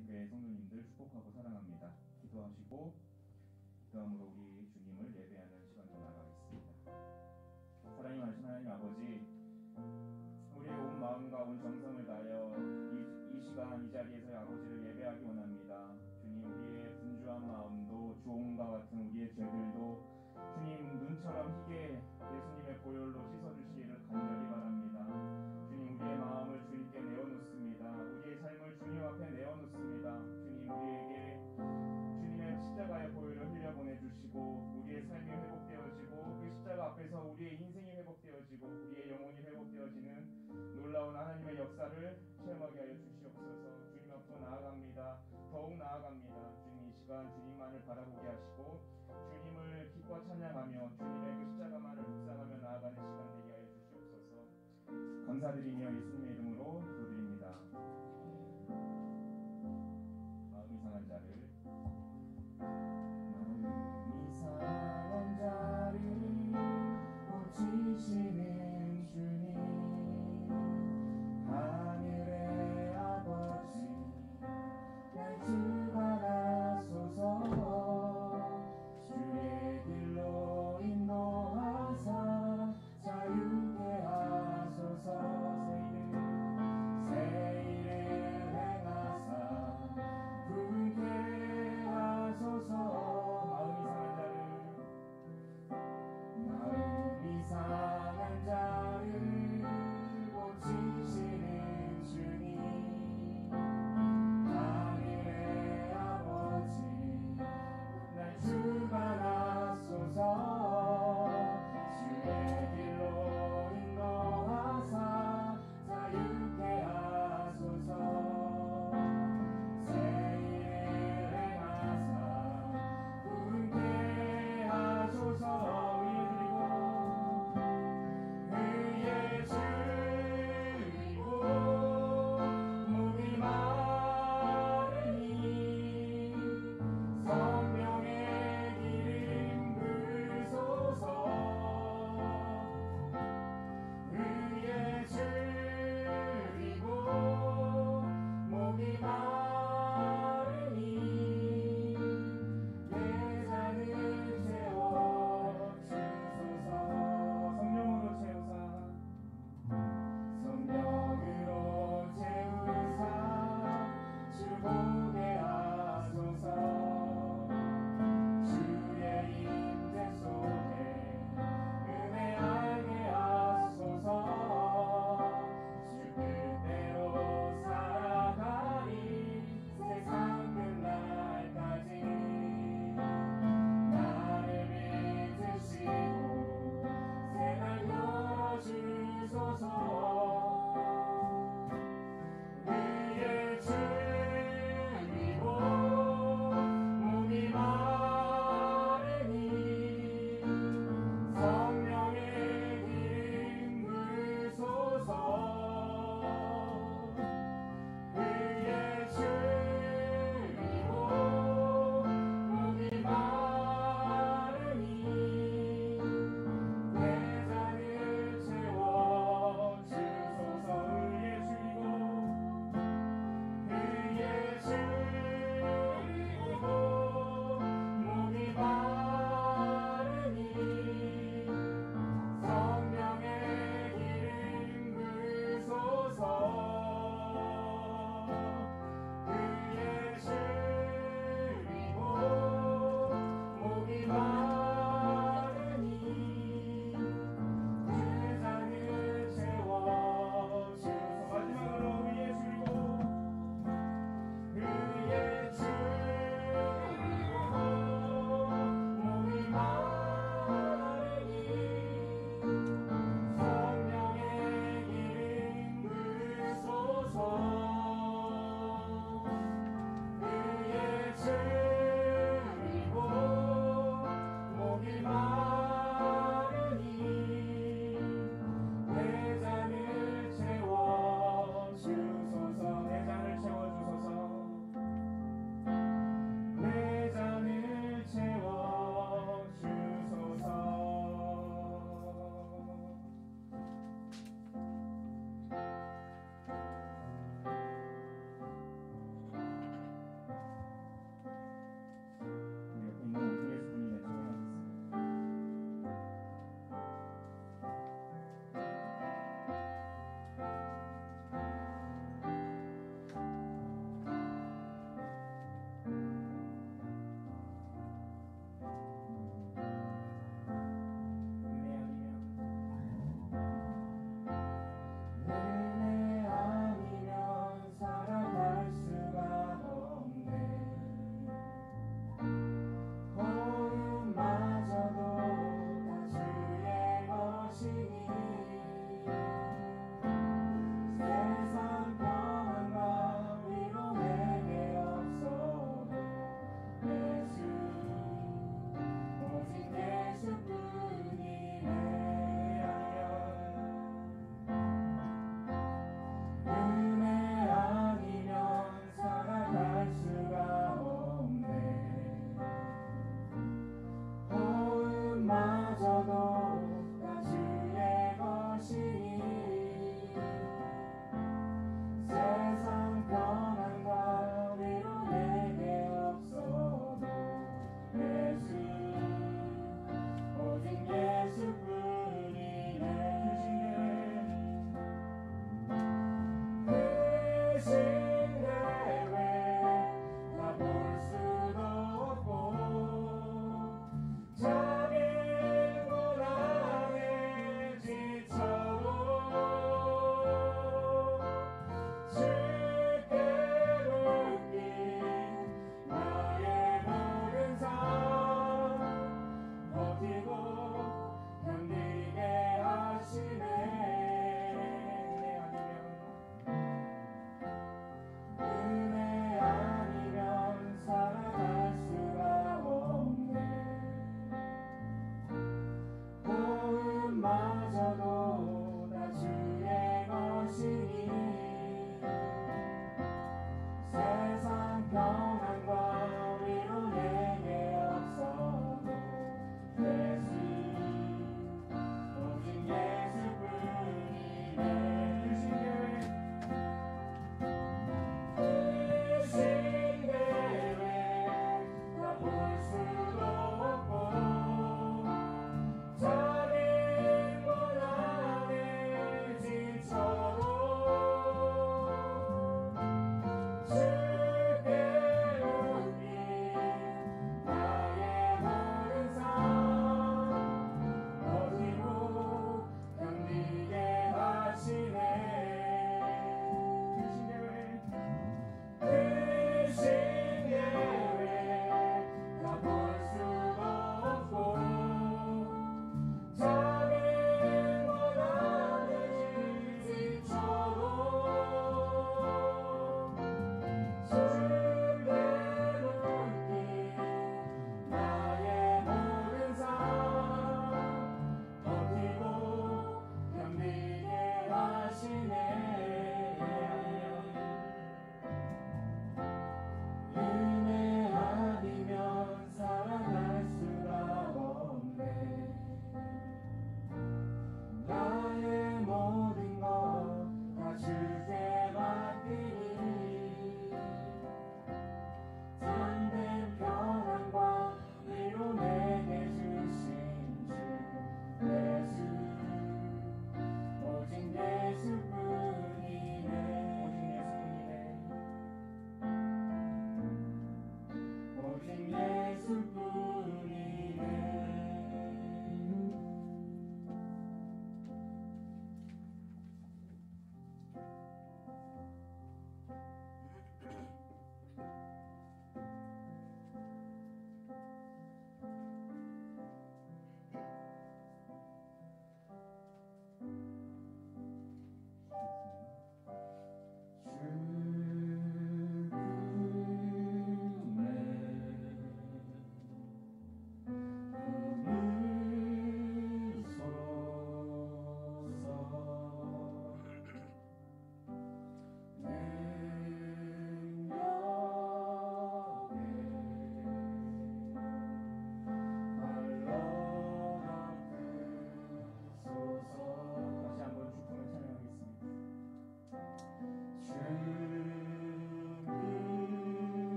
한인교회 성도님들 축복하고 사랑합니다. 기도하시고 기도함으로 우리 주님을 예배하는 시간으로 나가겠습니다. 사랑이 많으신 하나님 아버지, 우리의 온 마음과 온 정성을 다하여 이 시간 이 자리에서 아버지를 예배하기 원합니다. 주님, 우리의 분주한 마음도 주홍과 같은 우리의 죄들도 주님 눈처럼 희게 예수님의 보혈로 씻어주시기를 간절히 바랍니다. 주님, 우리의 마음을 주님께 내어놓습니다. 우리의 삶을 주님 앞에 내어놓습니다. 주님, 우리에게 주님의 십자가의 보혈을 흘려보내주시고 우리의 삶이 회복되어지고 그 십자가 앞에서 우리의 인생이 회복되어지고 우리의 영혼이 회복되어지는 놀라운 하나님의 역사를 체험하게 하여 주시옵소서. 주님 앞으로 나아갑니다. 더욱 나아갑니다. 주님, 이 시간 주님만을 바라보게 하시고 주님을 기뻐 찬양하며 주님의 그 십자가만을 묵상하며 나아가는 시간 되게 하여 주시옵소서. 감사드리며 예수님의 이름으로 기도드립니다. 마음 이상한 자를 고치시는 주님, 하늘의 아버지, 날 주관하소서. 주의 길로 인도하사 자유케 하소서.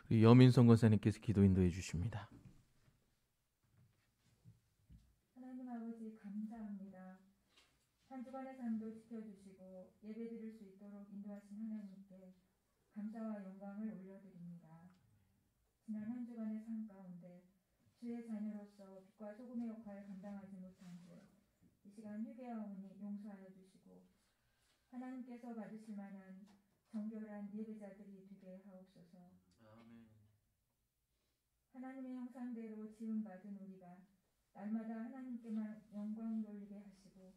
우리 여민성 권사님께서 기도 인도해 주십니다. 하나님 아버지 감사합니다. 한 주간의 삶도 지켜주시고 예배드릴 수 있도록 인도하신 하나님께 감사와 영광을 올려드립니다. 지난 한 주간의 삶 가운데 주의 자녀로서 빛과 소금의 역할을 감당하지 못한 죄, 이 시간 회개하오니 용서하여 주시고 하나님께서 받으실 만한 정결한 예배자들이 되게 하옵소서. 아멘. 하나님의 형상대로 지음받은 우리가 날마다 하나님께만 영광 돌리게 하시고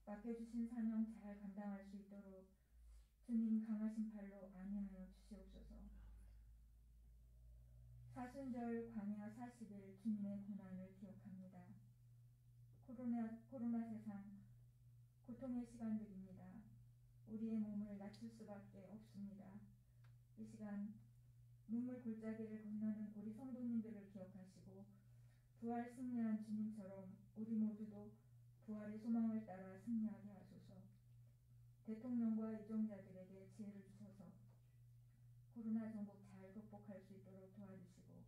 맡겨주신 사명 잘 감당할 수 있도록 주님 강하신 팔로 안위하여 주시옵소서. 사순절 광야 40일 주님의 고난을 기억합니다. 코로나 세상 고통의 시간들입니다. 우리의 몸을 낮출 수밖에 없습니다. 이 시간 눈물 골짜기를 건너는 우리 성도님들을 기억하시고 부활 승리한 주님처럼 우리 모두도 부활의 소망을 따라 승리하게 하소서. 대통령과 이종자들에게 지혜를 주셔서 코로나 전국 잘 극복할 수 있도록 도와주시고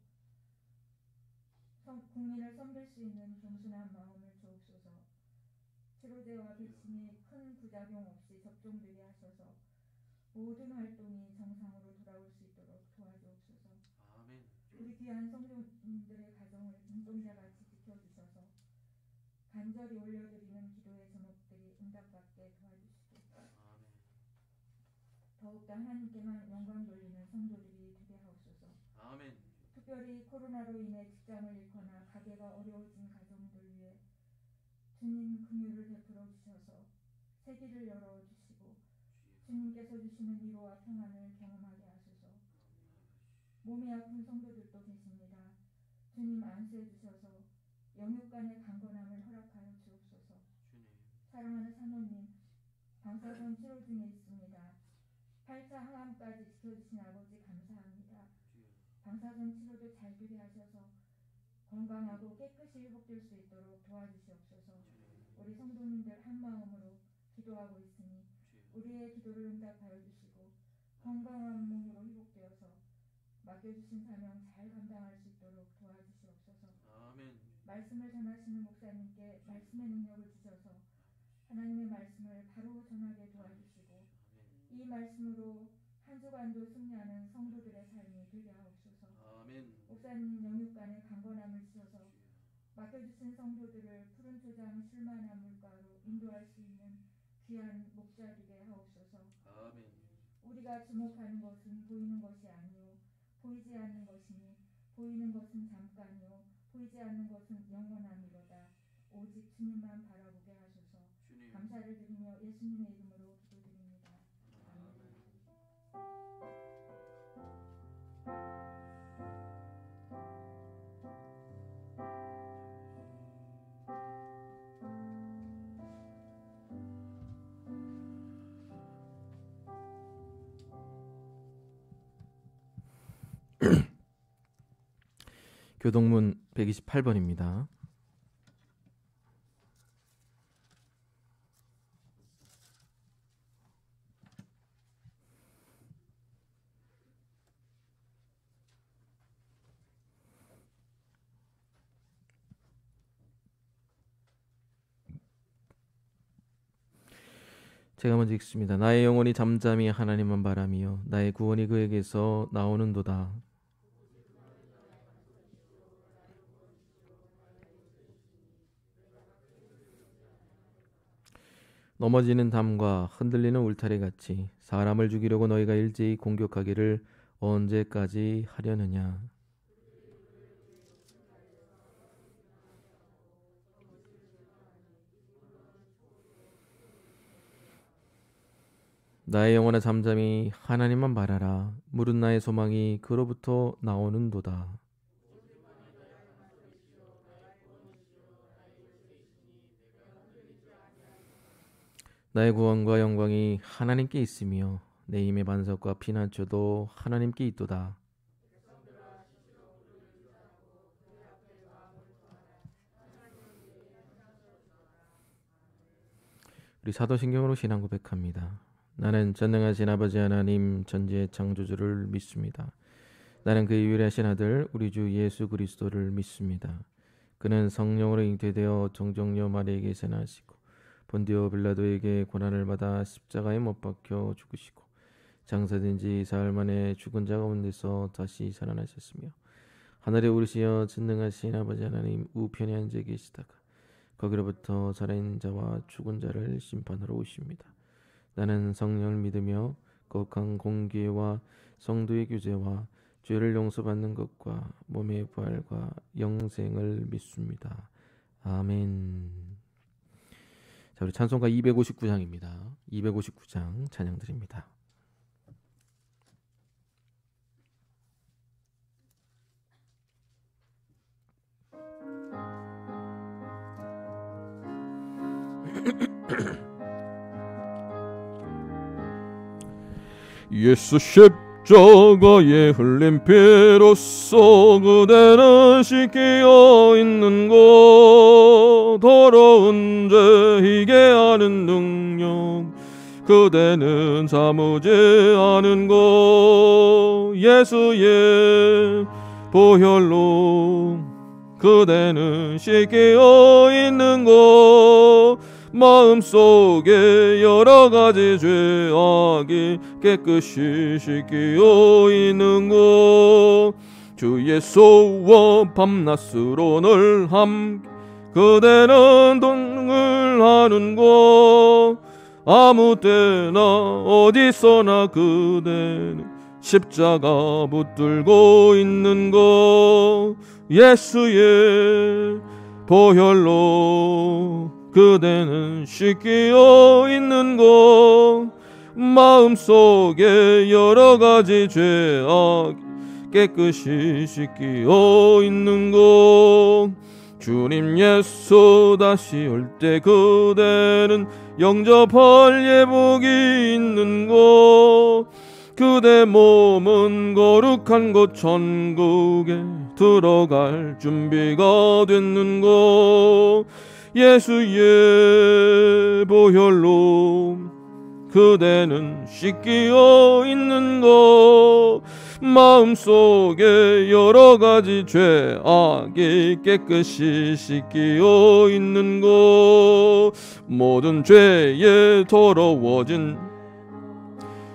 국민을 섬길 수 있는 겸손한 마음을 주옵소서. 치료제와 백신이 큰 부작용 없이 접종되게 하셔서 모든 활동이 정상으로 돌아올 수 있도록 도와주옵소서. 아멘. 우리 귀한 성도님들의 가정을 눈동자같이 지켜주셔서 간절히 올려드리는 기도의 제목들이 응답받게 도와주시고 더욱더 하나님께만 영광 돌리는 성도들이 되게 하옵소서. 아멘. 특별히 코로나로 인해 직장을 잃거나 가게가 어려워진 가정들 위해 주님 긍휼을 베풀어 주셔서 세기를 열어주시고 주님께서 주시는 위로와 평안을 경험하게 하소서. 몸이 아픈 성도들도 계십니다. 주님 안수해 주셔서 영육간의 강건함을 허락하여 주옵소서. 사랑하는 사모님, 방사선 치료 중에 있습니다. 8차 항암까지 지켜주신 아버지 감사합니다. 방사선 치료도 잘 되게 하셔서 건강하고 깨끗이 회복될 수 있도록 도와주시옵소서. 우리 성도님들 한 마음으로 기도하고 있으니 우리의 기도를 응답하여 주시고 건강한 몸으로 회복되어서 맡겨주신 사명 잘 감당할 수 있도록 도와주시옵소서. 아멘. 말씀을 전하시는 목사님께 말씀의 능력을 주셔서 하나님의 말씀을 바로 전하게 도와주시고 이 말씀으로 한 주간도 승리하는 성도들의 삶이 되게 하옵소서. 아멘. 목사님 영육간에 강건함을 주셔서 맡겨주신 성도들을 푸른 초장 쉴만한 물가로 인도할 수 있는 귀한 목자 되게 하옵소서. 아멘. 우리가 주목하는 것은 보이는 것이 아니요 보이지 않는 것이니 보이는 것은 잠깐이요 보이지 않는 것은 영원함이로다. 오직 주님만 바라보게 하소서. 주님. 감사를 드리며 예수님의 이름으로 기도드립니다. 아멘. 교동문 128번입니다. 제가 먼저 읽습니다. 나의 영혼이 잠잠히 하나님만 바라며 나의 구원이 그에게서 나오는도다. 넘어지는 담과 흔들리는 울타리 같이 사람을 죽이려고 너희가 일제히 공격하기를 언제까지 하려느냐. 나의 영혼아 잠잠히 하나님만 바라라. 물은 나의 소망이 그로부터 나오는도다. 나의 구원과 영광이 하나님께 있으며 내 힘의 반석과 피난처도 하나님께 있도다. 우리 사도신경으로 신앙 고백합니다. 나는 전능하신 아버지 하나님 전지의 창조주를 믿습니다. 나는 그의 유일하신 아들 우리 주 예수 그리스도를 믿습니다. 그는 성령으로 잉태되어 정정녀 마리에게서 나시고 본디오 빌라도에게 고난을 받아 십자가에 못 박혀 죽으시고 장사된 지 사흘 만에 죽은 자 가운데서 다시 살아나셨으며 하늘에 오르시어 전능하신 아버지 하나님 우편에 앉아 계시다가 거기로부터 살아있는 자와 죽은 자를 심판하러 오십니다. 나는 성령을 믿으며 거룩한 공기와 성도의 교제와 죄를 용서받는 것과 몸의 부활과 영생을 믿습니다. 아멘. 자, 우리 찬송가 259장입니다. 259장 찬양 드립니다. 예수 십자가에 흘린 피로써 그대는 씻겨 있는 것 더러운 죄 희게 하는 능력 그대는 참으지 않은 것 예수의 보혈로 그대는 씻겨 있는 것 마음속에 여러가지 죄악이 깨끗이 씻겨 있는 것 주 예수와 밤낮으로 늘 함께 그대는 동을 하는 것 아무 때나 어디서나 그대는 십자가 붙들고 있는 것 예수의 보혈로 그대는 씻겨 있는 것 마음속에 여러가지 죄악 깨끗이 씻겨 있는 것 주님 예수 다시 올 때 그대는 영접할 예복이 있는 것 그대 몸은 거룩한 곳 천국에 들어갈 준비가 됐는 것 예수의 보혈로 그대는 씻겨 있는 것 마음속에 여러가지 죄악이 깨끗이 씻겨 있는 것 모든 죄에 더러워진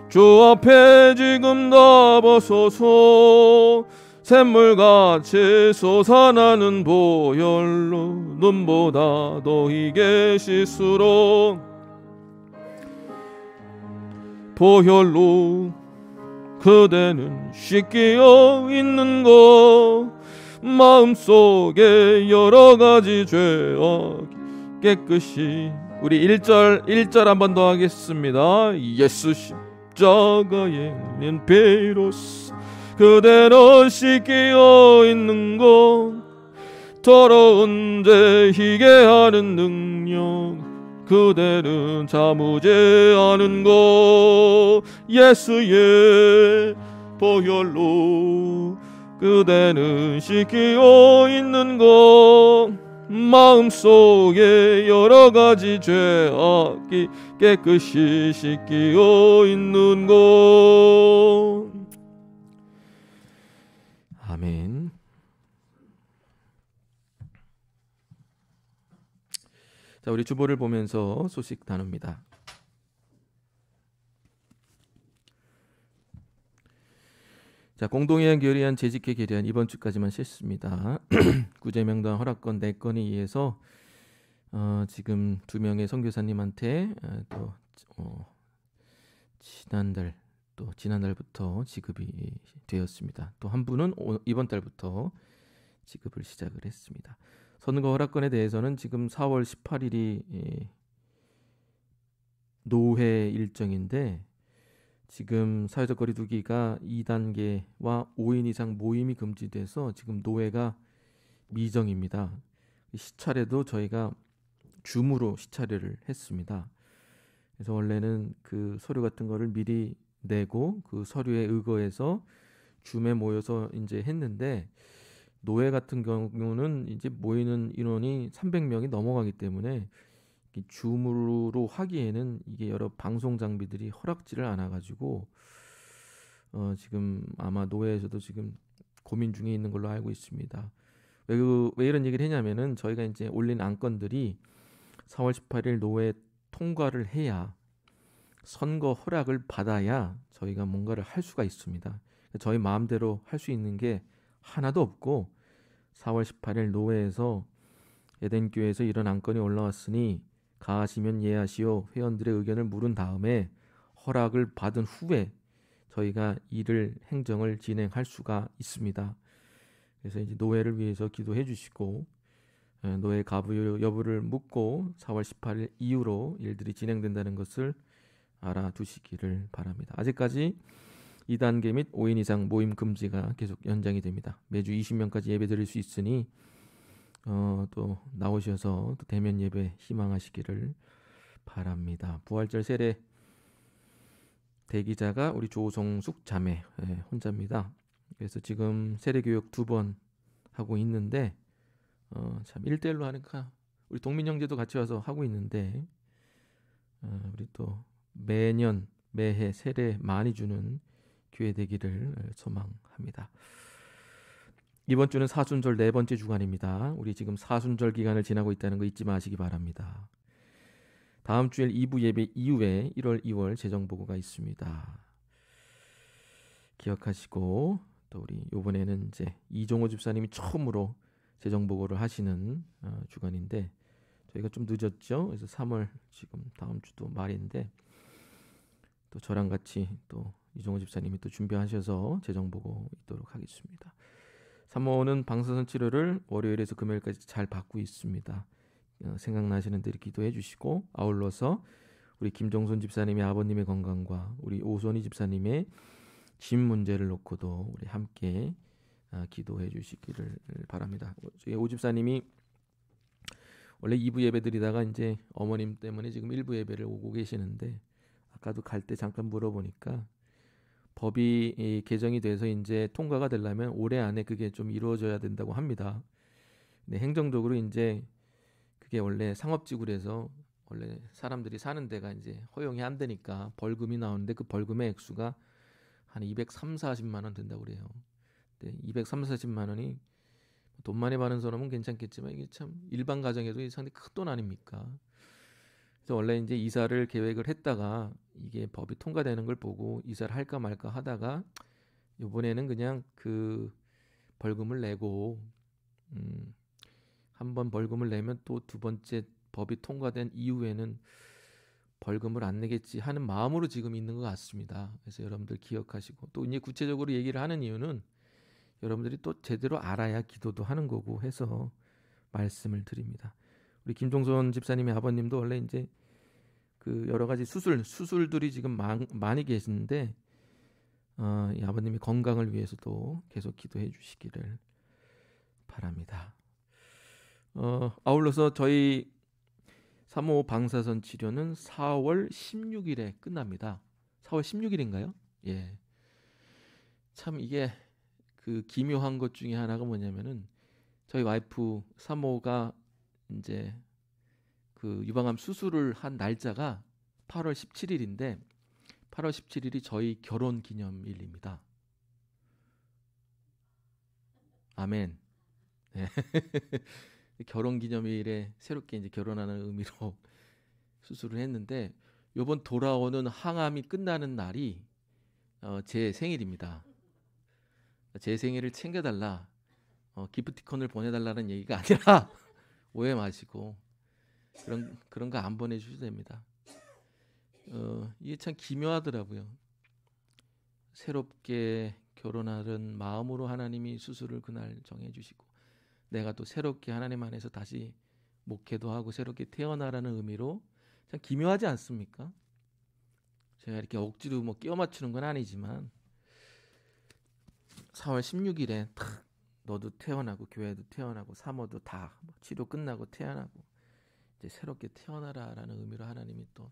주 앞에 지금 다 벗어서 샘물같이 솟아나는 보혈로 눈보다 더 희게 씻으러 보혈로 그대는 씻겨 있는 것 마음속에 여러가지 죄악 깨끗이 우리 1절 한 번 더 하겠습니다. 예수 십자가에 흘린 피로써 그대는 씻겨 있는 것 더러운 죄 희게 하는 능력 그대는 참으지 않은 것 예수의 보혈로 그대는 씻겨 있는 것 마음속에 여러가지 죄악이 깨끗이 씻겨 있는 것 아멘. 자, 우리 주보를 보면서 소식 나눕니다. 자, 공동의안 결의안 재직회 결의안 이번 주까지만 싣습니다. 구제명단 허락권 4건에 의해서 지금 2명의 선교사님한테 지난달부터 지급이 되었습니다. 또 한 분은 이번 달부터 지급을 시작을 했습니다. 선거 허락권에 대해서는 지금 4월 18일이 노회 일정인데 지금 사회적 거리 두기가 2단계와 5인 이상 모임이 금지돼서 지금 노회가 미정입니다. 시차례도 저희가 줌으로 시차례를 했습니다. 그래서 원래는 그 서류 같은 거를 미리 내고 그 서류에 의거해서 줌에 모여서 이제 했는데 노회 같은 경우는 이제 모이는 인원이 300명이 넘어가기 때문에 줌으로 하기에는 이게 여러 방송 장비들이 허락지를 않아 가지고 지금 아마 노회에서도 지금 고민 중에 있는 걸로 알고 있습니다. 왜 이런 얘기를 했냐면은 저희가 이제 올린 안건들이 4월 18일 노회 통과를 해야 선거 허락을 받아야 저희가 뭔가를 할 수가 있습니다. 저희 마음대로 할 수 있는 게 하나도 없고 4월 18일 노회에서 에덴교회에서 이런 안건이 올라왔으니 가하시면 예하시오 회원들의 의견을 물은 다음에 허락을 받은 후에 저희가 행정을 진행할 수가 있습니다. 그래서 이제 노회를 위해서 기도해 주시고 노회 가부 여부를 묻고 4월 18일 이후로 일들이 진행된다는 것을 알아두시기를 바랍니다. 아직까지 2단계 및 5인 이상 모임 금지가 계속 연장이 됩니다. 매주 20명까지 예배 드릴 수 있으니 또 나오셔서 또 대면 예배 희망하시기를 바랍니다. 부활절 세례 대기자가 우리 조성숙 자매 혼자입니다. 그래서 지금 세례 교육 2번 하고 있는데 참 1대1로 하니까 우리 동민 형제도 같이 와서 하고 있는데 우리 또 매해 세례 많이 주는 교회 되기를 소망합니다. 이번 주는 사순절 4번째 주간입니다. 우리 지금 사순절 기간을 지나고 있다는 거 잊지 마시기 바랍니다. 다음 주일 2부 예배 이후에 1월 2월 재정보고가 있습니다. 기억하시고 또 우리 이번에는 이제 이종호 집사님이 처음으로 재정보고를 하시는 주간인데 저희가 좀 늦었죠. 그래서 3월 지금 다음 주도 말인데 또 저랑 같이 또 이종호 집사님이 또 준비하셔서 재정보고 있도록 하겠습니다. 사모는 방사선 치료를 월요일에서 금요일까지 잘 받고 있습니다. 생각나시는 대로 기도해 주시고 아울러서 우리 김종손 집사님의 아버님의 건강과 우리 오선희 집사님의 집 문제를 놓고도 우리 함께 기도해 주시기를 바랍니다. 저희 오 집사님이 원래 2부 예배 드리다가 이제 어머님 때문에 지금 1부 예배를 오고 계시는데 아까도 갈 때 잠깐 물어보니까 법이 개정이 돼서 이제 통과가 되려면 올해 안에 그게 좀 이루어져야 된다고 합니다. 근데 행정적으로 이제 그게 원래 상업지구라서 원래 사람들이 사는 데가 이제 허용이 안 되니까 벌금이 나오는데 그 벌금의 액수가 한 230, 40만 원 된다고 그래요. 근데 230, 40만 원이 돈 많이 버는 사람은 괜찮겠지만 이게 참 일반 가정에도 상당히 큰 돈 아닙니까? 그래서 원래 이제 이사를 계획을 했다가 이게 법이 통과되는 걸 보고 이사를 할까 말까 하다가 이번에는 그냥 그 벌금을 내고 한 번 벌금을 내면 또 두 번째 법이 통과된 이후에는 벌금을 안 내겠지 하는 마음으로 지금 있는 것 같습니다. 그래서 여러분들 기억하시고 또 이제 구체적으로 얘기를 하는 이유는 여러분들이 또 제대로 알아야 기도도 하는 거고 해서 말씀을 드립니다. 우리 김종선 집사님의 아버님도 원래 이제 그 여러 가지 수술들이 지금 많이 계시는데 이 아버님의 건강을 위해서도 계속 기도해 주시기를 바랍니다. 아울러서 저희 3호 방사선 치료는 4월 16일에 끝납니다. 4월 16일인가요? 예. 참 이게 그 기묘한 것 중에 하나가 뭐냐면은 저희 와이프 3호가 이제 그 유방암 수술을 한 날짜가 8월 17일인데 8월 17일이 저희 결혼 기념일입니다. 아멘. 네. 결혼 기념일에 새롭게 이제 결혼하는 의미로 수술을 했는데 이번 돌아오는 항암이 끝나는 날이 제 생일입니다. 제 생일을 챙겨달라, 기프티콘을 보내달라는 얘기가 아니라 오해 마시고 그런 거 안 보내주셔도 됩니다. 이게 참 기묘하더라고요. 새롭게 결혼하는 마음으로 하나님이 수술을 그날 정해주시고 내가 또 새롭게 하나님 안에서 다시 목회도 하고 새롭게 태어나라는 의미로 참 기묘하지 않습니까? 제가 이렇게 억지로 뭐 끼워 맞추는 건 아니지만 4월 16일에 탁 너도 태어나고 교회도 태어나고 사모도 다 치료 끝나고 태어나고 이제 새롭게 태어나라라는 의미로 하나님이 또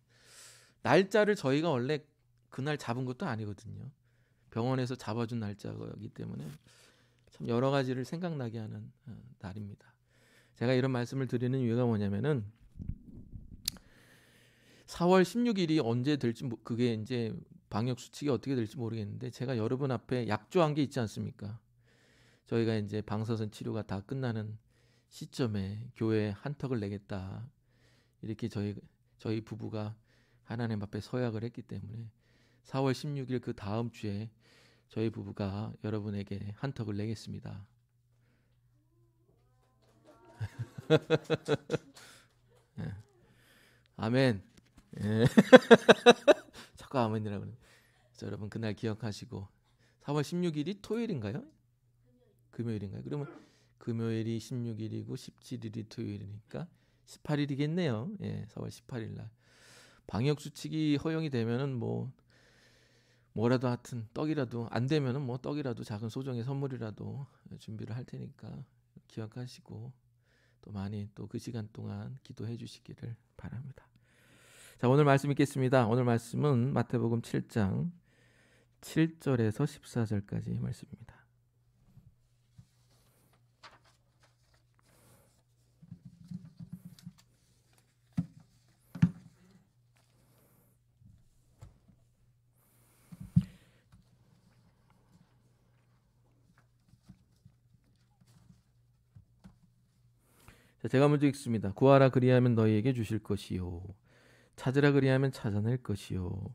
날짜를 저희가 원래 그날 잡은 것도 아니거든요. 병원에서 잡아준 날짜이기 때문에 참 여러 가지를 생각나게 하는 날입니다. 제가 이런 말씀을 드리는 이유가 뭐냐면은 4월 16일이 언제 될지 그게 이제 방역 수칙이 어떻게 될지 모르겠는데 제가 여러분 앞에 약조한 게 있지 않습니까? 저희가 이제 방사선 치료가 다 끝나는 시점에 교회에 한턱을 내겠다. 이렇게 저희 부부가 하나님 앞에 서약을 했기 때문에 4월 16일 그 다음 주에 저희 부부가 여러분에게 한턱을 내겠습니다. 네. 아멘. 네. 자꾸 아멘이라고 그러네. 여러분 그날 기억하시고 4월 16일이 토요일인가요? 금요일인가요? 그러면 금요일이 16일이고 17일이 토요일이니까 18일이겠네요. 예, 4월 18일 날. 방역 수칙이 허용이 되면은 뭐라도 하여튼 떡이라도 안 되면은 뭐 떡이라도 작은 소정의 선물이라도 준비를 할 테니까 기억하시고 또 많이 또 그 시간 동안 기도해 주시기를 바랍니다. 자, 오늘 말씀 읽겠습니다. 오늘 말씀은 마태복음 7장 7절에서 14절까지 말씀입니다. 자, 제가 먼저 읽습니다. 구하라 그리하면 너희에게 주실 것이요 찾으라 그리하면 찾아낼 것이요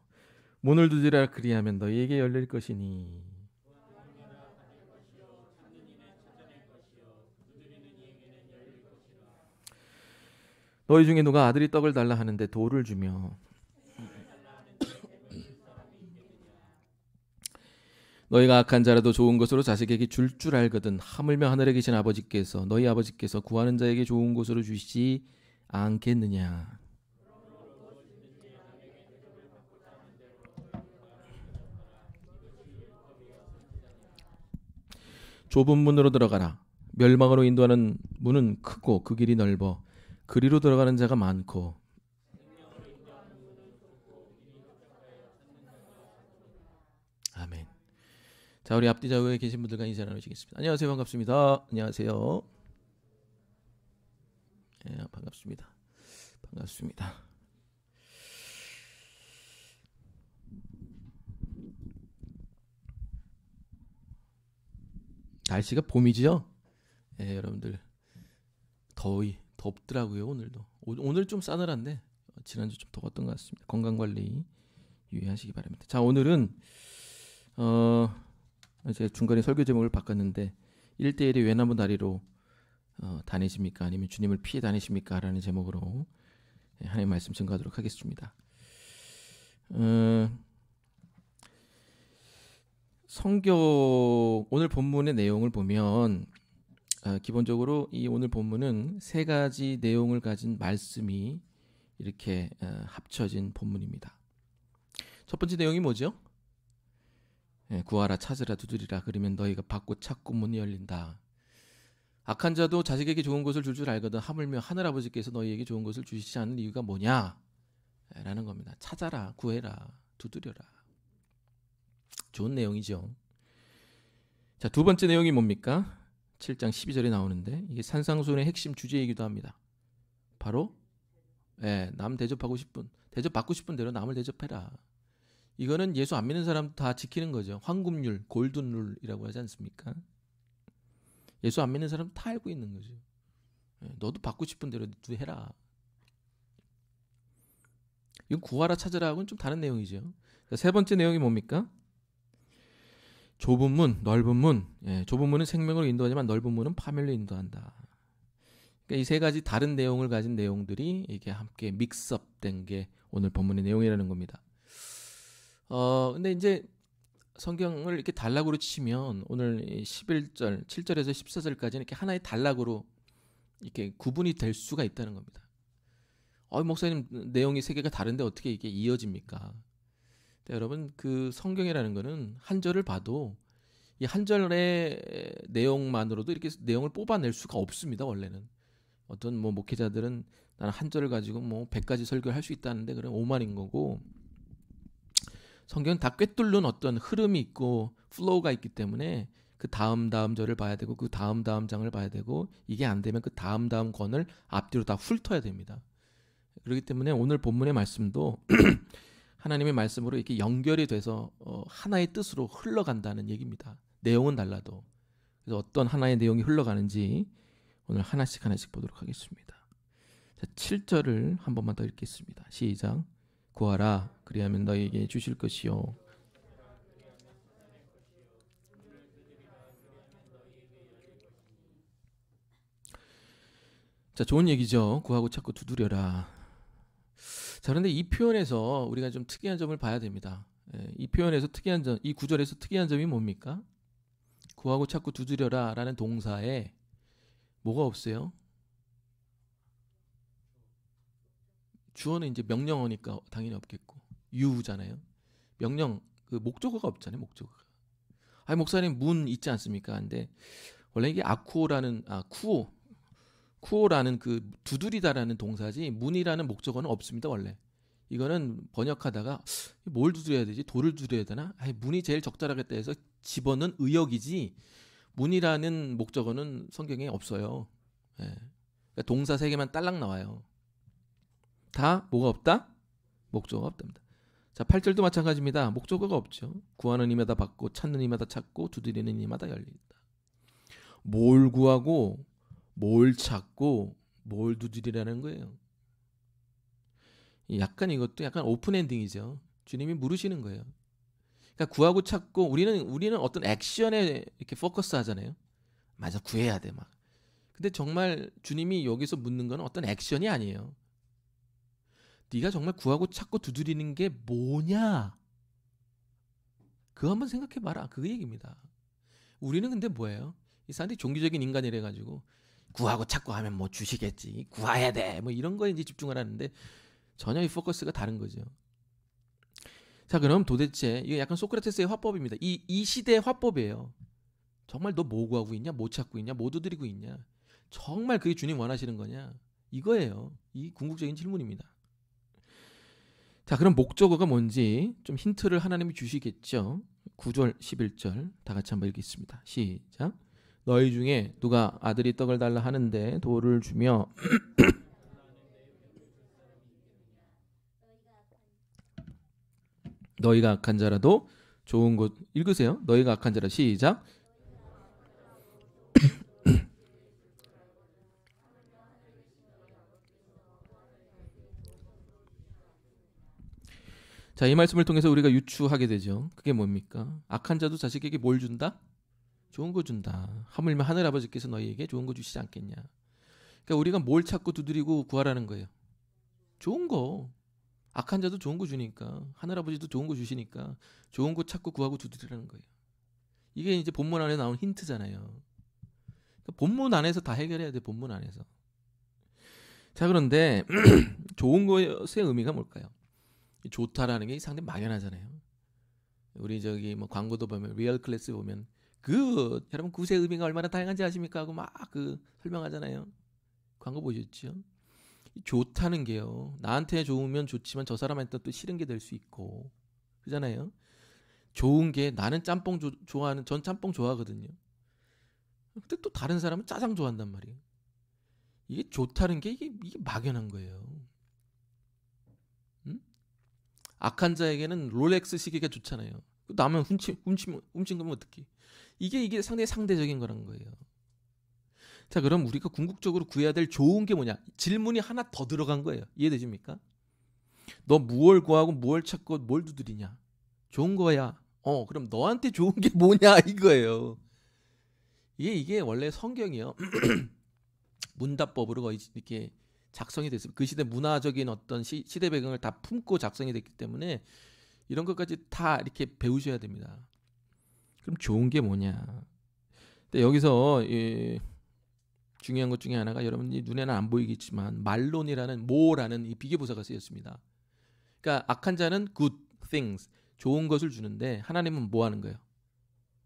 문을 두드리라 그리하면 너희에게 열릴 것이니 너희 중에 누가 아들이 떡을 달라 하는데 돌을 주며 너희가 악한 자라도 좋은 것으로 자식에게 줄 줄 알거든 하물며 하늘에 계신 아버지께서 너희 아버지께서 구하는 자에게 좋은 것으로 주시지 않겠느냐. 좁은 문으로 들어가라. 멸망으로 인도하는 문은 크고 그 길이 넓어 그리로 들어가는 자가 많고 아멘. 자, 우리 앞뒤 좌우에 계신 분들과 인사 나누시겠습니다. 안녕하세요. 반갑습니다. 안녕하세요. 네, 반갑습니다. 반갑습니다. 날씨가 봄이죠? 네, 여러분들 덥더라고요. 오늘도. 오늘 좀 싸늘한데 지난주 좀 더웠던 것 같습니다. 건강관리 유의하시기 바랍니다. 자, 오늘은 제가 중간에 설교 제목을 바꿨는데 1대1의 외나무 다리로 다니십니까? 아니면 주님을 피해 다니십니까? 라는 제목으로 하나님의 말씀 증거하도록 하겠습니다. 성경 오늘 본문의 내용을 보면 기본적으로 이 오늘 본문은 세 가지 내용을 가진 말씀이 이렇게 합쳐진 본문입니다. 첫 번째 내용이 뭐죠? 구하라 찾으라 두드리라 그러면 너희가 받고 찾고 문이 열린다. 악한 자도 자식에게 좋은 것을 줄 줄 알거든 하물며 하늘아버지께서 너희에게 좋은 것을 주시지 않는 이유가 뭐냐? 라는 겁니다. 찾아라, 구해라, 두드려라. 좋은 내용이죠. 자, 두 번째 내용이 뭡니까? 7장 12절에 나오는데 이게 산상수훈의 핵심 주제이기도 합니다. 바로 남 대접받고 싶은 대로 남을 대접해라. 이거는 예수 안 믿는 사람 다 지키는 거죠. 황금률, 골든룰이라고 하지 않습니까? 예수 안 믿는 사람 다 알고 있는 거죠. 너도 받고 싶은 대로 해라. 이건 구하라 찾으라하고는 좀 다른 내용이죠. 세 번째 내용이 뭡니까? 좁은 문, 넓은 문. 좁은 문은 생명으로 인도하지만 넓은 문은 파멸로 인도한다. 그러니까 이 세 가지 다른 내용을 가진 내용들이 이게 함께 믹스업된 게 오늘 본문의 내용이라는 겁니다. 근데 이제 성경을 이렇게 단락으로 치면 오늘 11절, 7절에서 14절까지는 이렇게 하나의 단락으로 이렇게 구분이 될 수가 있다는 겁니다. 목사님 내용이 세 개가 다른데 어떻게 이게 이어집니까? 여러분 그 성경이라는 거는 한 절을 봐도 이 한 절의 내용만으로도 이렇게 내용을 뽑아낼 수가 없습니다. 원래는 어떤 목회자들은 나는 한 절을 가지고 100가지 설교를 할 수 있다는데 그럼 오만인 거고 성경은 다 꿰뚫는 어떤 흐름이 있고 플로우가 있기 때문에 그 다음 절을 봐야 되고 그 다음 장을 봐야 되고 이게 안 되면 그 다음 권을 앞뒤로 다 훑어야 됩니다. 그렇기 때문에 오늘 본문의 말씀도 하나님의 말씀으로 이렇게 연결이 돼서 하나의 뜻으로 흘러간다는 얘기입니다. 내용은 달라도. 그래서 어떤 하나의 내용이 흘러가는지 오늘 하나씩 보도록 하겠습니다. 자, 7절을 한 번만 더 읽겠습니다. 시작. 구하라 그리하면 너희에게 주실 것이요. 자, 좋은 얘기죠. 구하고 찾고 두드려라. 자, 그런데 이 표현에서 우리가 좀 특이한 점을 봐야 됩니다. 이 표현에서 특이한 점, 이 구절에서 특이한 점이 뭡니까? 구하고 찾고 두드려라 라는 동사에 뭐가 없어요? 주어는 이제 명령어니까 당연히 없겠고, 유잖아요. 명령, 그 목적어가 없잖아요. 목적어가. 아니, 목사님 문 있지 않습니까? 근데 원래 이게 쿠오라는 그 두드리다라는 동사지 문이라는 목적어는 없습니다. 원래 이거는 번역하다가 뭘 두드려야 되지? 돌을 두드려야 되나? 아니, 문이 제일 적절하겠다 해서 집어넣은 의역이지 문이라는 목적어는 성경에 없어요. 예. 그러니까 동사 3개만 딸랑 나와요. 다 뭐가 없다? 목적어가 없답니다. 자, 8절도 마찬가지입니다. 목적어가 없죠. 구하는 이마다 받고 찾는 이마다 찾고 두드리는 이마다 열린다. 뭘 구하고 뭘 찾고 뭘 두드리라는 거예요. 약간 이것도 약간 오픈 엔딩이죠. 주님이 물으시는 거예요. 그러니까 구하고 찾고 우리는 어떤 액션에 이렇게 포커스 하잖아요. 맞아, 구해야 돼 막. 근데 정말 주님이 여기서 묻는 건 어떤 액션이 아니에요. 네가 정말 구하고 찾고 두드리는 게 뭐냐? 그거 한번 생각해 봐라. 그 얘기입니다. 우리는 근데 뭐예요? 이 사람들이 종교적인 인간이래 가지고 구하고 찾고 하면 뭐 주시겠지. 구해야 돼. 뭐 이런 거에 이제 집중을 하는데 전혀 이 포커스가 다른 거죠. 자, 그럼 도대체 이게 약간 소크라테스의 화법입니다. 이 시대의 화법이에요. 정말 너 뭐 구하고 있냐? 뭐 찾고 있냐? 뭐 두드리고 있냐? 정말 그게 주님 원하시는 거냐? 이거예요. 이 궁극적인 질문입니다. 자, 그럼 목적어가 뭔지 좀 힌트를 하나님이 주시겠죠. 9절 11절 다 같이 한번 읽겠습니다. 시작. 너희 중에 누가 아들이 떡을 달라 하는데 돌을 주며 너희가 악한 자라도 좋은 것 읽으세요. 너희가 악한 자라. 시작. 자, 이 말씀을 통해서 우리가 유추하게 되죠. 그게 뭡니까? 악한 자도 자식에게 뭘 준다? 좋은 거 준다. 하물며 하늘 아버지께서 너희에게 좋은 거 주시지 않겠냐. 그러니까 우리가 뭘 찾고 두드리고 구하라는 거예요. 좋은 거. 악한 자도 좋은 거 주니까, 하늘 아버지도 좋은 거 주시니까 좋은 거 찾고 구하고 두드리라는 거예요. 이게 이제 본문 안에 나온 힌트잖아요. 그러니까 본문 안에서 다 해결해야 돼. 본문 안에서. 자, 그런데 좋은 것의 의미가 뭘까요? 좋다라는 게 상당히 막연하잖아요. 우리 저기 뭐 광고도 보면 리얼 클래스 보면 그 여러분 굿의 의미가 얼마나 다양한지 아십니까 하고 막 그 설명하잖아요. 광고 보셨죠? 좋다는 게요. 나한테 좋으면 좋지만 저 사람한테 또 싫은 게 될 수 있고 그잖아요. 좋은 게 나는 짬뽕 좋아하는 전 짬뽕 좋아하거든요. 근데 또 다른 사람은 짜장 좋아한단 말이에요. 이게 좋다는 게 이게 막연한 거예요. 악한 자에게는 롤렉스 시계가 좋잖아요. 남은 훔친 거면 어떡해. 이게 상당히 상대적인 거란 거예요. 자, 그럼 우리가 궁극적으로 구해야 될 좋은 게 뭐냐? 질문이 하나 더 들어간 거예요. 이해되십니까? 너 무엇을 구하고 무엇을 찾고 뭘 두드리냐? 좋은 거야. 그럼 너한테 좋은 게 뭐냐 이거예요. 이게 원래 성경이요. 문답법으로 거의 이렇게 작성이 됐습니다. 그 시대 문화적인 어떤 시대 배경을 다 품고 작성이 됐기 때문에 이런 것까지 다 이렇게 배우셔야 됩니다. 그럼 좋은 게 뭐냐? 근데 여기서 중요한 것 중에 하나가 여러분이 눈에는 안 보이겠지만 말론이라는 모라는 이 비교부사가 쓰였습니다. 그러니까 악한 자는 good things, 좋은 것을 주는데 하나님은 뭐 하는 거예요?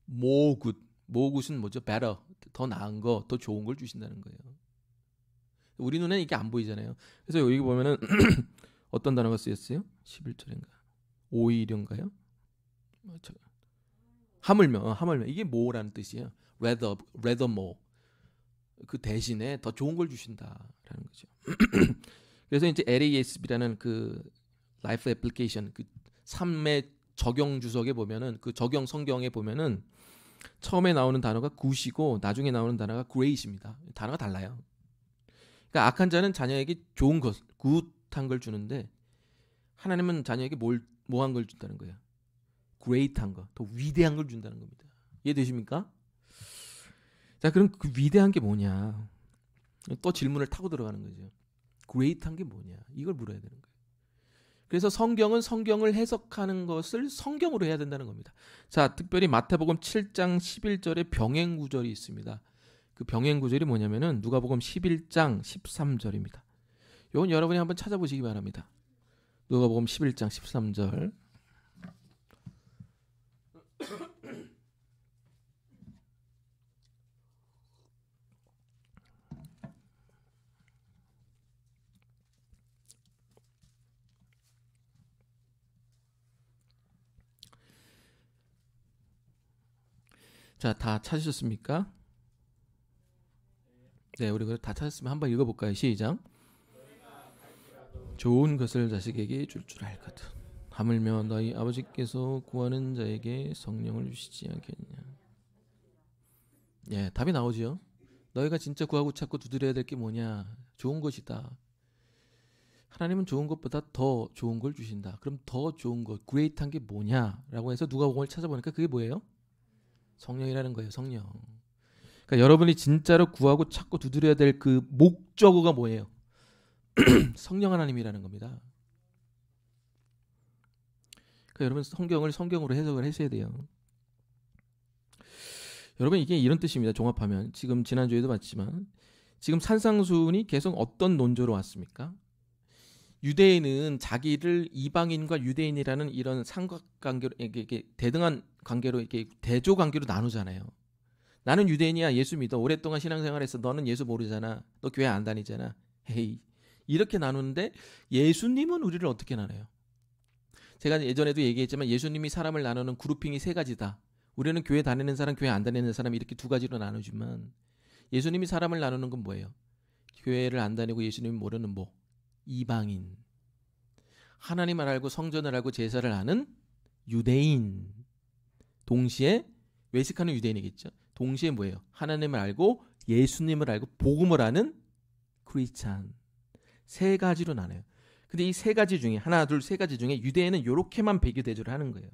more good. more good은 뭐죠? better, 더 나은 거, 더 좋은 걸 주신다는 거예요. 우리 눈에는 이게 안 보이잖아요. 그래서 여기 보면은 어떤 단어가 쓰였어요? 11절인가? 오히려인가요? 하물며 이게 뭐라는 뜻이에요? rather more. 그 대신에 더 좋은 걸 주신다라는 거죠. 그래서 이제 LASB라는 그 라이프 애플리케이션 그 삶의 적용 주석에 보면은 그 적용 성경에 보면은 처음에 나오는 단어가 굿이고 나중에 나오는 단어가 great입니다. 단어가 달라요. 그러니까 악한 자는 자녀에게 좋은 것, 굿한 걸 주는데 하나님은 자녀에게 뭐한 걸 준다는 거예요. great한 거, 더 위대한 걸 준다는 겁니다. 이해되십니까? 자, 그럼 그 위대한 게 뭐냐? 또 질문을 타고 들어가는 거죠. great한 게 뭐냐? 이걸 물어야 되는 거예요. 그래서 성경은 성경을 해석하는 것을 성경으로 해야 된다는 겁니다. 자, 특별히 마태복음 7장 11절에 병행 구절이 있습니다. 그 병행 구절이 뭐냐면은 누가복음 11장 13절입니다. 이건 여러분이 한번 찾아보시기 바랍니다. 누가복음 11장 13절. 자, 다 찾으셨습니까? 네, 우리 다 찾았으면 한번 읽어볼까요? 시작. 좋은 것을 자식에게 줄 줄 알거든. 하물며 너희 아버지께서 구하는 자에게 성령을 주시지 않겠냐. 예, 답이 나오죠. 너희가 진짜 구하고 찾고 두드려야 될 게 뭐냐? 좋은 것이다. 하나님은 좋은 것보다 더 좋은 걸 주신다. 그럼 더 좋은 것, great한 게 뭐냐라고 해서 누가복음을 찾아보니까 그게 뭐예요? 성령이라는 거예요. 성령. 그러니까 여러분이 진짜로 구하고 찾고 두드려야 될 그 목적어가 뭐예요? 성령 하나님이라는 겁니다. 그러니까 여러분 성경을 성경으로 해석을 하셔야 돼요. 여러분 이게 이런 뜻입니다. 종합하면 지금 지난주에도 봤지만 지금 산상수훈이 계속 어떤 논조로 왔습니까? 유대인은 자기를 이방인과 유대인이라는 이런 삼각관계로 이게 대등한 관계로 이렇게 대조 관계로 나누잖아요. 나는 유대인이야. 예수 믿어. 오랫동안 신앙생활했어. 너는 예수 모르잖아. 너 교회 안 다니잖아. 헤이. 이렇게 나누는데 예수님은 우리를 어떻게 나눠요? 제가 예전에도 얘기했지만 예수님이 사람을 나누는 그룹핑이 세 가지다. 우리는 교회 다니는 사람, 교회 안 다니는 사람 이렇게 두 가지로 나누지만 예수님이 사람을 나누는 건 뭐예요? 교회를 안 다니고 예수님이 모르는 뭐? 이방인. 하나님을 알고 성전을 알고 제사를 아는 유대인. 동시에 외식하는 유대인이겠죠. 동시에 뭐예요? 하나님을 알고 예수님을 알고 복음을 아는 크리스찬. 세 가지로 나눠요. 근데 이 세 가지 중에 하나, 둘, 세 가지 중에 유대인은 이렇게만 배교대조를 하는 거예요.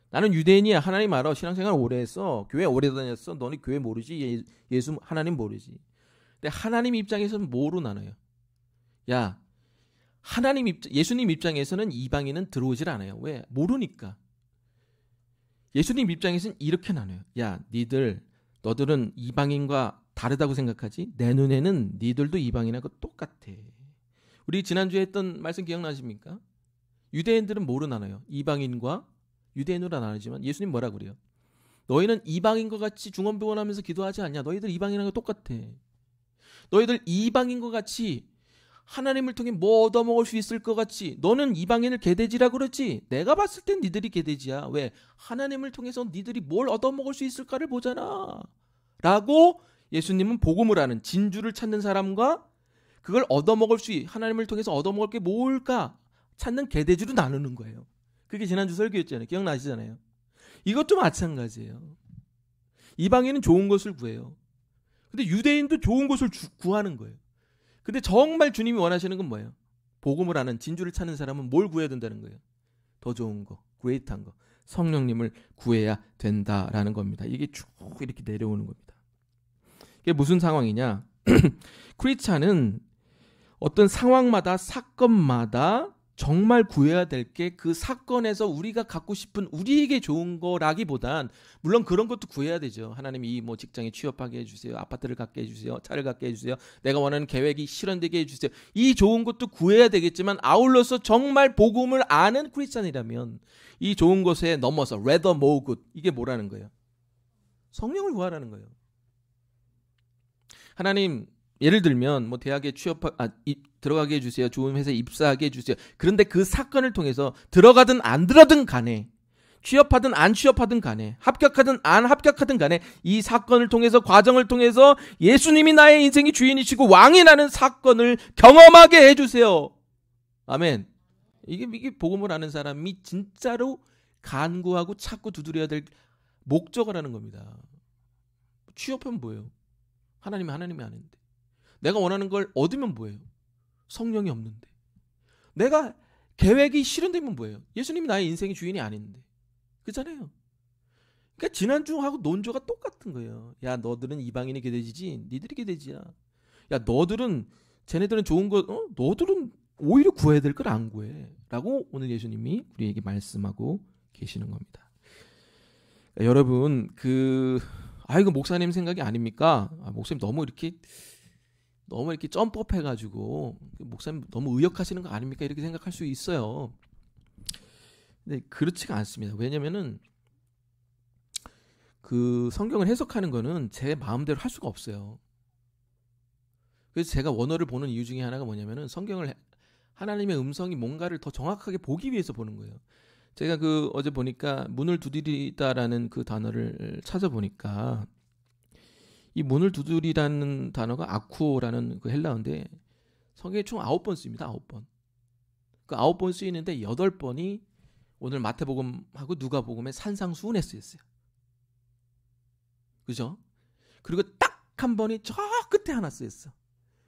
나는 유대인이야. 하나님 알아. 신앙생활 오래 했어. 교회 오래 다녔어. 너는 교회 모르지. 예수 하나님 모르지. 근데 하나님 입장에서는 뭐로 나눠요? 야, 예수님 입장에서는 이방인은 들어오질 않아요. 왜? 모르니까. 예수님 입장에서는 이렇게 나눠요. 야, 너들은 이방인과 다르다고 생각하지? 내 눈에는 니들도 이방인하고 똑같아. 우리 지난주에 했던 말씀 기억나십니까? 유대인들은 뭐로 나눠요? 이방인과 유대인으로 나누지만 예수님 뭐라 그래요? 너희는 이방인과 같이 중언부언하면서 기도하지 않냐? 너희들 이방인하고 똑같아. 너희들 이방인과 같이 하나님을 통해 뭐 얻어먹을 수 있을 것 같지? 너는 이방인을 개돼지라 그러지? 내가 봤을 땐 니들이 개돼지야. 왜? 하나님을 통해서 니들이 뭘 얻어먹을 수 있을까를 보잖아. 라고 예수님은 복음을 아는 진주를 찾는 사람과 그걸 하나님을 통해서 얻어먹을 게 뭘까? 찾는 개돼지로 나누는 거예요. 그게 지난주 설교였잖아요. 기억나시잖아요. 이것도 마찬가지예요. 이방인은 좋은 것을 구해요. 근데 유대인도 좋은 것을 구하는 거예요. 근데 정말 주님이 원하시는 건 뭐예요? 복음을 아는 진주를 찾는 사람은 뭘 구해야 된다는 거예요? 더 좋은 거, 그레이트한 거, 성령님을 구해야 된다라는 겁니다. 이게 쭉 이렇게 내려오는 겁니다. 이게 무슨 상황이냐? 크리스찬은 어떤 상황마다 사건마다 정말 구해야 될 게 그 사건에서 우리가 갖고 싶은 우리에게 좋은 거라기보단 물론 그런 것도 구해야 되죠. 하나님이 뭐 직장에 취업하게 해주세요. 아파트를 갖게 해주세요. 차를 갖게 해주세요. 내가 원하는 계획이 실현되게 해주세요. 이 좋은 것도 구해야 되겠지만 아울러서 정말 복음을 아는 크리스찬이라면 이 좋은 것에 넘어서 rather more good 이게 뭐라는 거예요? 성령을 구하라는 거예요. 하나님 예를 들면 뭐 대학에 들어가게 해주세요. 좋은 회사에 입사하게 해주세요. 그런데 그 사건을 통해서 들어가든 안 들어가든 간에 취업하든 안 취업하든 간에 합격하든 안 합격하든 간에 이 사건을 통해서 과정을 통해서 예수님이 나의 인생의 주인이시고 왕이 나는 사건을 경험하게 해주세요. 아멘. 이게 복음을 아는 사람이 진짜로 간구하고 찾고 두드려야 될 목적을 하는 겁니다. 취업하면 뭐예요? 하나님이 아닌데. 내가 원하는 걸 얻으면 뭐예요? 성령이 없는데. 내가 계획이 실현되면 뭐예요? 예수님이 나의 인생의 주인이 아닌데. 그렇잖아요. 그러니까 지난주하고 논조가 똑같은 거예요. 야, 너들은 이방인이 게되지지 니들이 게되지야. 야, 쟤네들은 좋은 거 너들은 오히려 구해야 될 걸 안 구해. 라고 오늘 예수님이 우리에게 말씀하고 계시는 겁니다. 여러분 이거 목사님 생각이 아닙니까? 목사님 너무 이렇게 점프해가지고 목사님 너무 의역하시는 거 아닙니까? 이렇게 생각할 수 있어요. 근데 그렇지가 않습니다. 왜냐면은 그 성경을 해석하는 거는 제 마음대로 할 수가 없어요. 그래서 제가 원어를 보는 이유 중에 하나가 뭐냐면은 성경을 하나님의 음성이 뭔가를 더 정확하게 보기 위해서 보는 거예요. 제가 어제 보니까 문을 두드리다라는 그 단어를 찾아보니까 이 문을 두드리라는 단어가 아쿠오라는 그 헬라어인데 성경에 총 9번 쓰입니다. 9번. 그 9번 쓰이는데 8번이 오늘 마태복음하고 누가복음의 산상수훈에 쓰였어요. 그죠? 그리고 딱 한 번이 저 끝에 하나 쓰였어.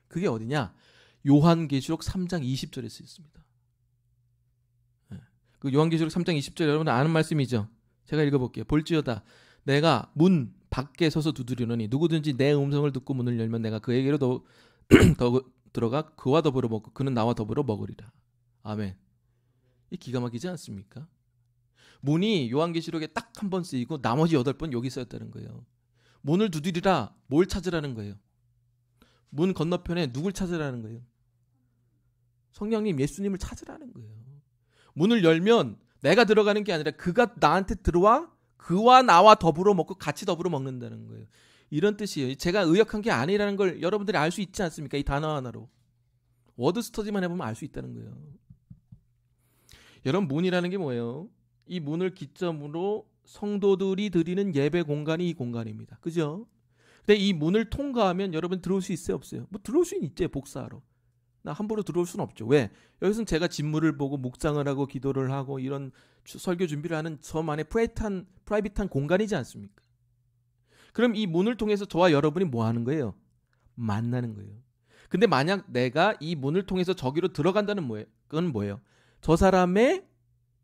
그게 어디냐? 요한계시록 3장 20절에 쓰였습니다. 그 요한계시록 3장 20절 여러분 아는 말씀이죠? 제가 읽어볼게요. 볼지어다 내가 문 밖에 서서 두드리노니 누구든지 내 음성을 듣고 문을 열면 내가 그에게로 더 들어가 그와 더불어 먹고 그는 나와 더불어 먹으리라. 아멘. 이 기가 막히지 않습니까? 문이 요한계시록에 딱 한 번 쓰이고 나머지 8번 여기 쓰였다는 거예요. 문을 두드리라. 뭘 찾으라는 거예요? 문 건너편에 누굴 찾으라는 거예요? 성령님 예수님을 찾으라는 거예요. 문을 열면 내가 들어가는 게 아니라 그가 나한테 들어와 그와 나와 더불어 먹고 같이 더불어 먹는다는 거예요. 이런 뜻이에요. 제가 의역한 게 아니라는 걸 여러분들이 알 수 있지 않습니까? 이 단어 하나로. 워드 스터디만 해보면 알 수 있다는 거예요. 여러분 문이라는 게 뭐예요? 이 문을 기점으로 성도들이 드리는 예배 공간이 이 공간입니다. 그죠? 근데 이 문을 통과하면 여러분 들어올 수 있어요? 없어요? 뭐 들어올 수는 있죠. 복사하러. 나 함부로 들어올 수는 없죠. 왜? 여기서는 제가 진물을 보고 묵상을 하고 기도를 하고 이런 설교 준비를 하는 저만의 프라이빗한 공간이지 않습니까? 그럼 이 문을 통해서 저와 여러분이 뭐 하는 거예요? 만나는 거예요. 근데 만약 내가 이 문을 통해서 저기로 들어간다는 그건 뭐예요? 저 사람의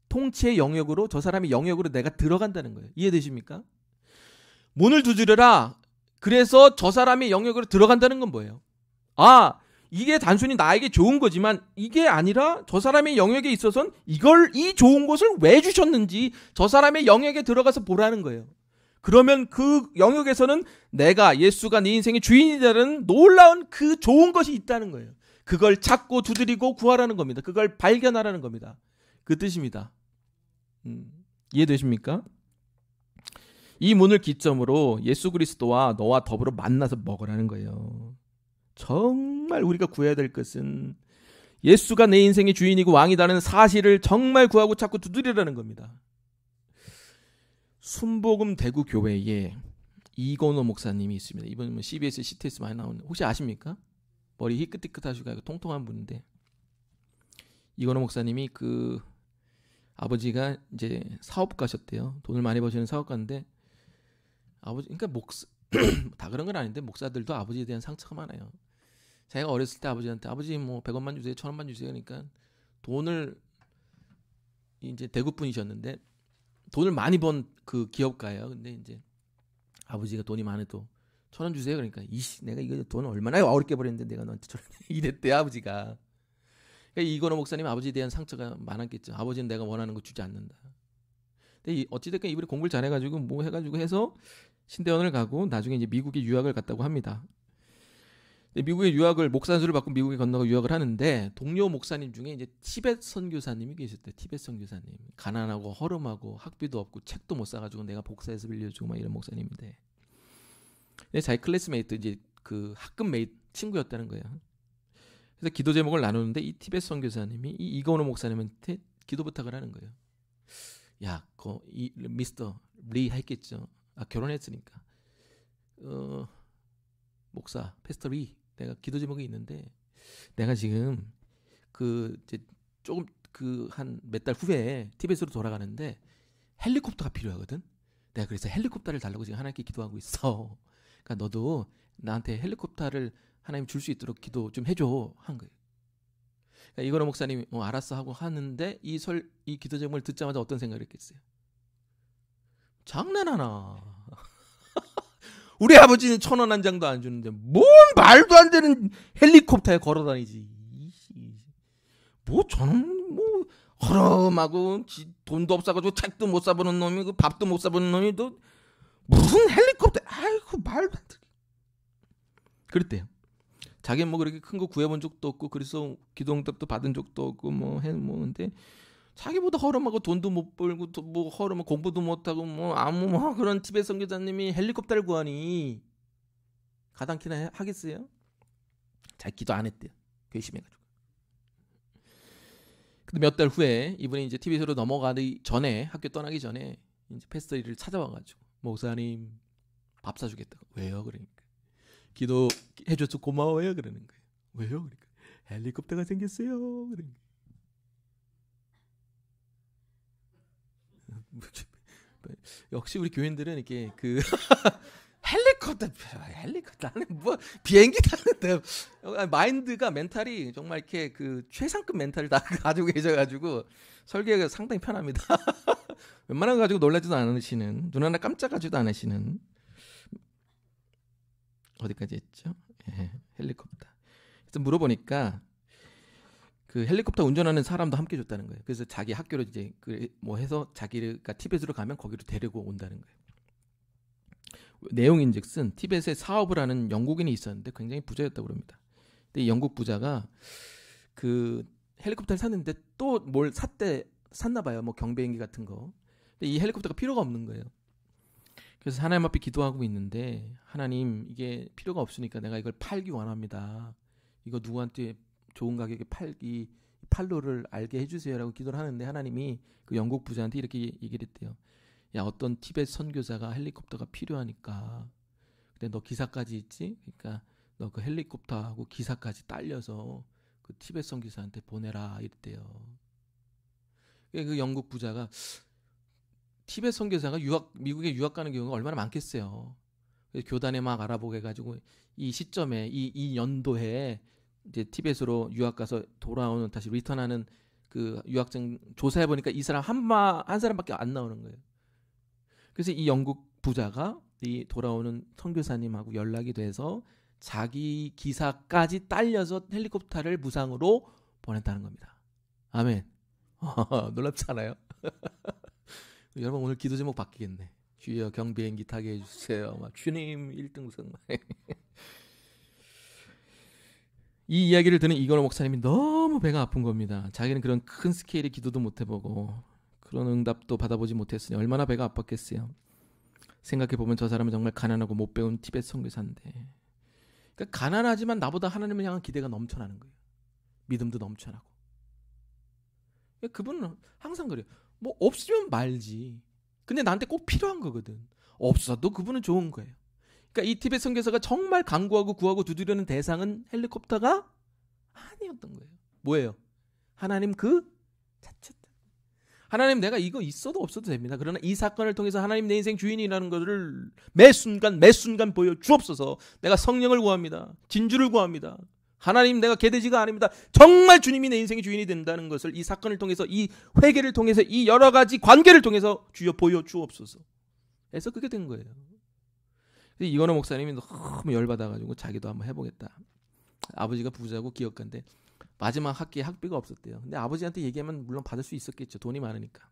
통치의 영역으로 저 사람의 영역으로 내가 들어간다는 거예요. 이해되십니까? 문을 두드려라. 그래서 저 사람의 영역으로 들어간다는 건 뭐예요? 이게 단순히 나에게 좋은 거지만 이게 아니라 저 사람의 영역에 있어서는 이 좋은 것을 왜 주셨는지 저 사람의 영역에 들어가서 보라는 거예요. 그러면 그 영역에서는 내가 예수가 네 인생의 주인이라는 놀라운 그 좋은 것이 있다는 거예요. 그걸 찾고 두드리고 구하라는 겁니다. 그걸 발견하라는 겁니다. 그 뜻입니다. 이해되십니까? 이 문을 기점으로 예수 그리스도와 너와 더불어 만나서 먹으라는 거예요. 정말 우리가 구해야 될 것은 예수가 내 인생의 주인이고 왕이라는 사실을 정말 구하고 찾고 두드리라는 겁니다. 순복음 대구 교회에 이건호 목사님이 있습니다. 이번 CBS, CTS 많이 나오는 혹시 아십니까? 머리 희끗희끗하시고 통통한 분인데 이건호 목사님이 그 아버지가 이제 사업가셨대요. 돈을 많이 버시는 사업가인데 그러니까 다 그런 건 아닌데 목사들도 아버지에 대한 상처가 많아요. 제가 어렸을 때 아버지한테 아버지 뭐 100원만 주세요, 1000원만 주세요. 그러니까 돈을 이제 대구 분이셨는데 돈을 많이 번 그 기업가예요. 근데 이제 아버지가 돈이 많아도 1000원 주세요. 그러니까 내가 이거 돈 얼마나 어렵게 버렸는데 내가 너한테 이랬대요 아버지가. 그러니까 이건호 목사님 아버지에 대한 상처가 많았겠죠. 아버지는 내가 원하는 거 주지 않는다. 근데 어찌됐건 이분이 공부를 잘해가지고 뭐 해가지고 해서 신대원을 가고 나중에 이제 미국에 유학을 갔다고 합니다. 미국에 유학을 목사수를 받고 미국에 건너가 유학을 하는데 동료 목사님 중에 이제 티벳 선교사님이 계셨대요. 티벳 선교사님. 가난하고 허름하고 학비도 없고 책도 못 사가지고 내가 복사해서 빌려주고 막 이런 목사님인데 자기 클래스메이트 이제 그 학급 메이트 친구였다는 거예요. 그래서 기도 제목을 나누는데 이 티벳 선교사님이 이건호 목사님한테 기도 부탁을 하는 거예요. 야, 이 미스터 리 했겠죠. 결혼했으니까. 목사, 패스터 리, 내가 기도 제목이 있는데 내가 지금 그 이제 조금 그 한 몇 달 후에 티벳으로 돌아가는데 헬리콥터가 필요하거든. 내가 그래서 헬리콥터를 달라고 지금 하나님께 기도하고 있어. 그러니까 너도 나한테 헬리콥터를 하나님 줄 수 있도록 기도 좀 해줘 한 거예요. 그러니까 이거는 목사님이 알았어 하고 하는데 이 기도 제목을 듣자마자 어떤 생각을 했겠어요? 장난하나? 우리 아버지는 1,000원 한 장도 안 주는데 뭔 말도 안 되는 헬리콥터에 걸어다니지. 뭐 저는 뭐 허름하고 돈도 없어가지고 책도 못 사보는 놈이 그 밥도 못 사보는 놈이 또 무슨 헬리콥터? 아이고 말도 안 돼. 그랬대요. 자기는 뭐 그렇게 큰 거 구해본 적도 없고 그래서 기도응답도 받은 적도 없고 근데 자기보다 허름하고 돈도 못 벌고 뭐 허름하고 공부도 못하고 뭐 아무 뭐 그런 티벳 선교사님이 헬리콥터를 구하니 가당키나 하겠어요? 자기 기도 안 했대요. 괘씸해가지고. 근데 몇 달 후에 이분이 이제 티벳으로 넘어가기 전에 학교 떠나기 전에 이제 패스터리를 찾아와가지고 목사님 밥 사주겠다고. 왜요? 그러니까 기도해줘서 고마워요 그러는 거예요. 왜요? 그러니까 헬리콥터가 생겼어요. 그러니까. 역시 우리 교인들은 이렇게 그 헬리콥터 나는 뭐 비행기 타는데 마인드가 멘탈이 정말 이렇게 그 최상급 멘탈을 다 가지고 계셔가지고 설계가 상당히 편합니다. 웬만한 거 가지고 놀라지도 않으시는 눈 하나 깜짝하지도 않으시는 어디까지 했죠? 헬리콥터. 그래서 물어보니까 그 헬리콥터 운전하는 사람도 함께 줬다는 거예요. 그래서 자기 학교로 이제 뭐 해서 자기가 티벳으로 가면 거기로 데리고 온다는 거예요. 내용인즉슨 티벳에 사업을 하는 영국인이 있었는데 굉장히 부자였다고 그럽니다. 근데 이 영국 부자가 그 헬리콥터를 샀는데 또 뭘 샀나 봐요. 뭐 경비행기 같은 거. 근데 이 헬리콥터가 필요가 없는 거예요. 그래서 하나님 앞에 기도하고 있는데 하나님 이게 필요가 없으니까 내가 이걸 팔기 원합니다. 이거 누구한테 좋은 가격에 팔기 판로를 알게 해주세요라고 기도를 하는데 하나님이 그 영국 부자한테 이렇게 얘기를 했대요. 야 어떤 티벳 선교사가 헬리콥터가 필요하니까 근데 너 기사까지 있지? 그러니까 너 그 헬리콥터하고 기사까지 딸려서 그 티벳 선교사한테 보내라 이랬대요. 그 영국 부자가 티벳 선교사가 미국에 유학 가는 경우가 얼마나 많겠어요. 그래서 교단에 막 알아보게 해가지고 이 시점에 이 연도에 이제 티벳으로 유학 가서 돌아오는 다시 리턴하는 그 유학생 조사해 보니까 이 사람 한 사람밖에 안 나오는 거예요. 그래서 이 영국 부자가 이 돌아오는 선교사님하고 연락이 돼서 자기 기사까지 딸려서 헬리콥터를 무상으로 보냈다는 겁니다. 아멘. 놀랍지 않아요? 여러분 오늘 기도 제목 바뀌겠네. 주여 경비행기 타게 해주세요. 막 주님 1등석. 이 이야기를 듣는 이건호 목사님이 너무 배가 아픈 겁니다. 자기는 그런 큰 스케일의 기도도 못 해보고 그런 응답도 받아보지 못했으니 얼마나 배가 아팠겠어요. 생각해보면 저 사람은 정말 가난하고 못 배운 티벳 선교사인데 그러니까 가난하지만 나보다 하나님을 향한 기대가 넘쳐나는 거예요. 믿음도 넘쳐나고. 그러니까 그분은 항상 그래요. 뭐 없으면 말지. 근데 나한테 꼭 필요한 거거든. 없어도 그분은 좋은 거예요. 그러니까 이 티벳 선교사가 정말 간구하고 구하고 두드리는 대상은 헬리콥터가 아니었던 거예요. 뭐예요? 하나님 그 자체. 하나님 내가 이거 있어도 없어도 됩니다. 그러나 이 사건을 통해서 하나님 내 인생 주인이라는 것을 매 순간 보여 주옵소서. 내가 성령을 구합니다. 진주를 구합니다. 하나님 내가 개돼지가 아닙니다. 정말 주님이 내 인생의 주인이 된다는 것을 이 사건을 통해서 이 회개를 통해서 이 여러 가지 관계를 통해서 주여 보여 주옵소서. 해서 그게 된 거예요. 이건호 목사님이 너무 열받아가지고 자기도 한번 해보겠다. 아버지가 부자고 기업가인데 마지막 학기에 학비가 없었대요. 근데 아버지한테 얘기하면 물론 받을 수 있었겠죠. 돈이 많으니까.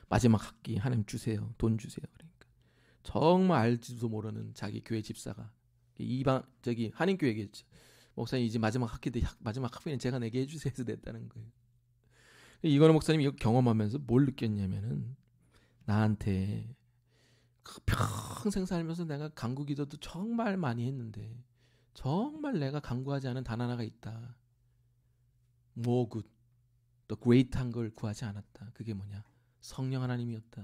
마지막 학기 하나님 주세요. 돈 주세요. 그러니까 정말 알지도 모르는 자기 교회 집사가 한인교회 얘기했죠. 목사님 이제 마지막 학비는 제가 내게 해주세요 해서 냈다는 거예요. 이건호 목사님이 이거 경험하면서 뭘 느꼈냐면은 나한테 평생 살면서 내가 간구 기도도 정말 많이 했는데 정말 내가 간구하지 않은 단 하나가 있다. More good, 또 great한 걸 구하지 않았다. 그게 뭐냐? 성령 하나님이었다.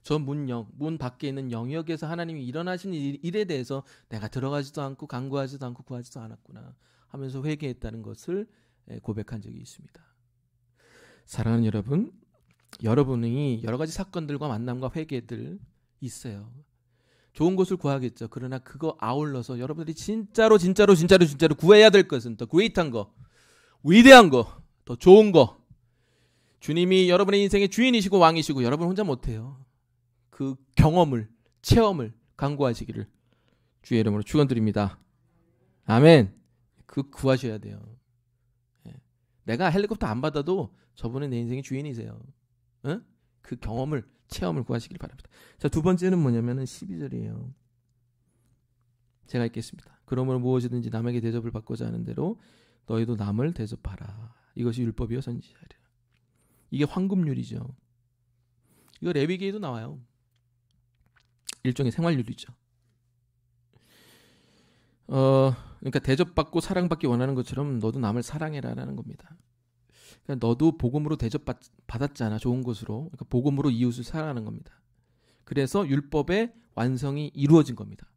저 문 밖에 있는 영역에서 하나님이 일어나신 일에 대해서 내가 들어가지도 않고 간구하지도 않고 구하지도 않았구나 하면서 회개했다는 것을 고백한 적이 있습니다. 사랑하는 여러분, 여러분이 여러 가지 사건들과 만남과 회개들 있어요. 좋은 곳을 구하겠죠. 그러나 그거 아울러서 여러분들이 진짜로 구해야 될 것은 더 그레이트한 거, 위대한 거, 더 좋은 거. 주님이 여러분의 인생의 주인이시고 왕이시고 여러분 혼자 못해요. 그 경험을, 체험을 강구하시기를 주의 이름으로 축원드립니다. 아멘. 그 구하셔야 돼요. 내가 헬리콥터 안 받아도 저분은 내 인생의 주인이세요. 응? 그 경험을, 체험을 구하시길 바랍니다. 자, 두 번째는 뭐냐면은 12절이에요. 제가 읽겠습니다. 그러므로 무엇이든지 남에게 대접을 받고자 하는 대로 너희도 남을 대접하라. 이것이 율법이요 선지자리라. 이게 황금률이죠. 이거 레위기에도 나와요. 일종의 생활률이죠. 그러니까 대접받고 사랑받기 원하는 것처럼 너도 남을 사랑해라라는 겁니다. 그러니까 너도 복음으로 대접받았잖아. 좋은 것으로. 그러니까 복음으로 이웃을 사랑하는 겁니다. 그래서 율법의 완성이 이루어진 겁니다.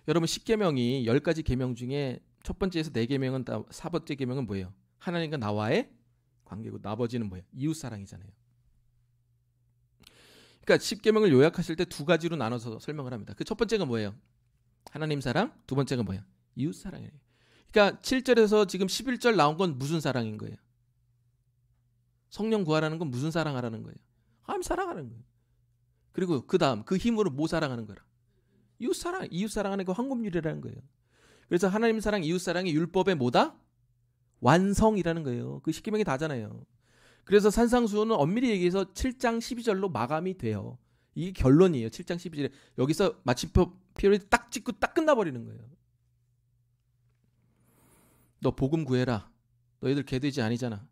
여러분 10계명이 10가지 계명 중에 첫 번째에서 4계명은 4번째 계명은 뭐예요? 하나님과 나와의 관계고 나머지는 뭐예요? 이웃 사랑이잖아요. 그러니까 10계명을 요약하실 때 2가지로 나눠서 설명을 합니다. 그 첫 번째가 뭐예요? 하나님 사랑, 두 번째가 뭐예요? 이웃 사랑이에요. 그러니까 7절에서 지금 11절 나온 건 무슨 사랑인 거예요? 성령 구하라는 건 무슨 사랑하라는 거예요? 하나님 사랑하는 거예요. 그리고 그 다음 그 힘으로 뭐 사랑하는 거라? 이웃 사랑하는 게 황금률이라는 거예요. 그래서 하나님 사랑, 이웃 사랑이 율법의 뭐다? 완성이라는 거예요. 그 10계명이 다잖아요. 그래서 산상수훈은 엄밀히 얘기해서 7장 12절로 마감이 돼요. 이게 결론이에요. 7장 12절에 여기서 마침표 피어를 딱 찍고 딱 끝나버리는 거예요. 너 복음 구해라. 너희들 개돼지 아니잖아.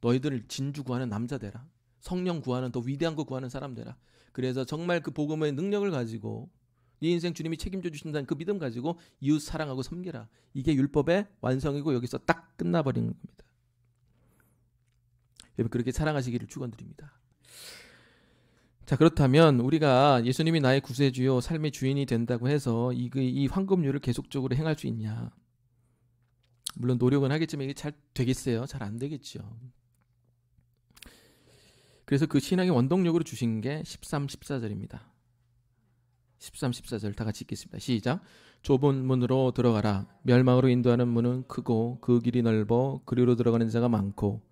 너희들 진주 구하는 남자 되라. 성령 구하는 더 위대한 거 구하는 사람 되라. 그래서 정말 그 복음의 능력을 가지고 네 인생 주님이 책임져 주신다는 그 믿음 가지고 이웃 사랑하고 섬겨라. 이게 율법의 완성이고 여기서 딱 끝나버리는 겁니다. 여러분 그렇게 사랑하시기를 축원드립니다. 자, 그렇다면 우리가 예수님이 나의 구세주요 삶의 주인이 된다고 해서 이 황금률을 계속적으로 행할 수 있냐? 물론 노력은 하겠지만 이게 잘 되겠어요? 잘 안 되겠죠. 그래서 그 신앙의 원동력으로 주신 게 13, 14절입니다. 13, 14절 다 같이 읽겠습니다. 시작. 좁은 문으로 들어가라. 멸망으로 인도하는 문은 크고 그 길이 넓어 그리로 들어가는 자가 많고